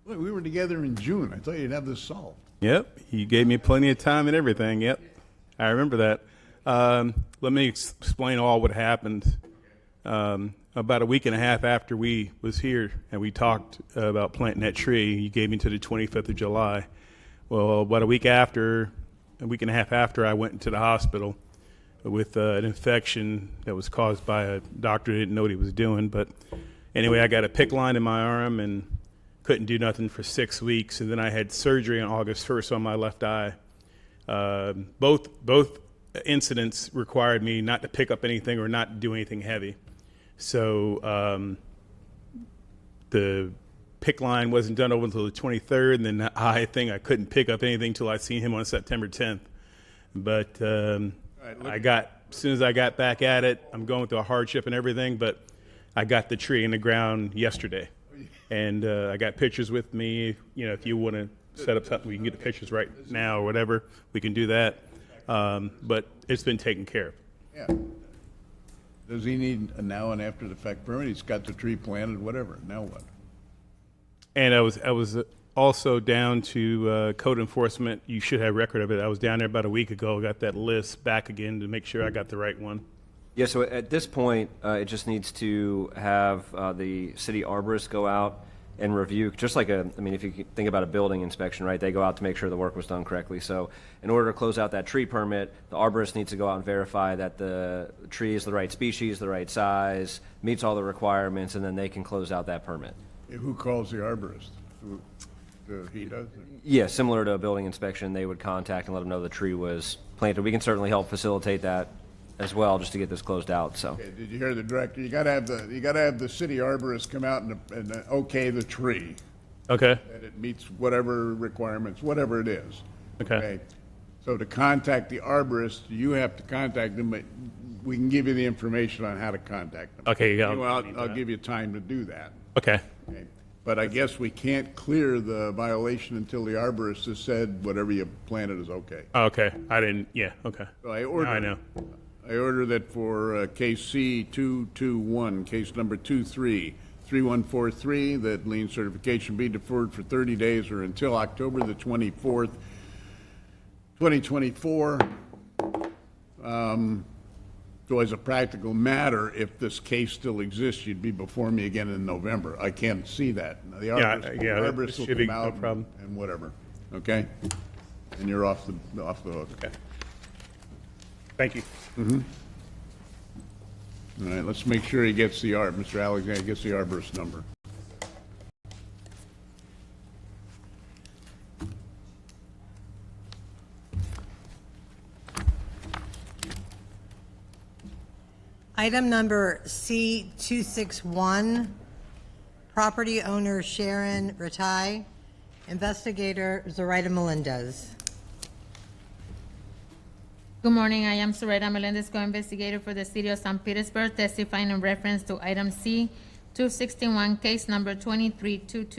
Look, we were together in June. I thought you'd have this solved. Yep, you gave me plenty of time and everything. Yep, I remember that. Let me explain all what happened. About a week and a half after we was here and we talked about planting that tree, you gave me to the 25th of July. Well, about a week and a half after, I went into the hospital with an infection that was caused by a doctor who didn't know what he was doing. But anyway, I got a PICC line in my arm and couldn't do nothing for 6 weeks. And then I had surgery on August 1st on my left eye. Both incidents required me not to pick up anything or not do anything heavy. So the PICC line wasn't done over until the 23rd, and then the eye thing, I couldn't pick up anything until I seen him on September 10th. But as soon as I got back at it, I'm going through a hardship and everything, but I got the tree in the ground yesterday. And I got pictures with me. You know, if you want to set up something, we can get the pictures right now or whatever. We can do that. But it's been taken care of. Yeah. Does he need a now and after the fact permit? He's got the tree planted, whatever. Now what? And I was also down to code enforcement. You should have record of it. I was down there about a week ago. Got that list back again to make sure I got the right one. Yeah, so at this point, it just needs to have the city arborist go out and review, just like if you think about a building inspection, right? They go out to make sure the work was done correctly. So in order to close out that tree permit, the arborist needs to go out and verify that the tree is the right species, the right size, meets all the requirements, and then they can close out that permit. Who calls the arborist? He does? Yeah, similar to a building inspection, they would contact and let them know the tree was planted. We can certainly help facilitate that as well, just to get this closed out. So, okay, did you hear the director? You got to have the city arborist come out and okay the tree. Okay. That it meets whatever requirements, whatever it is. Okay. So to contact the arborist, you have to contact them, but we can give you the information on how to contact them. Okay. Yeah. I'll give you time to do that. Okay. Okay. But I guess we can't clear the violation until the arborist has said whatever you planted is okay. Okay. I didn't. Yeah. Okay. So I order that for case C221, case number 233143, that lien certification be deferred for 30 days or until October the 24th, 2024. So as a practical matter, if this case still exists, you'd be before me again in November. I can't see that. Now, the arborist will come out and whatever. Okay? And you're off the hook. Okay. Thank you. Mm-hmm. All right, let's make sure he gets Mr. Alexander gets the arborist number. Item number C261, property owner Sharon Ratai, investigator Zoraida Melendez. Good morning, I am Zoraida Melendez, co-investigator for the City of St. Petersburg, testifying in reference to item C 261, case number 2322.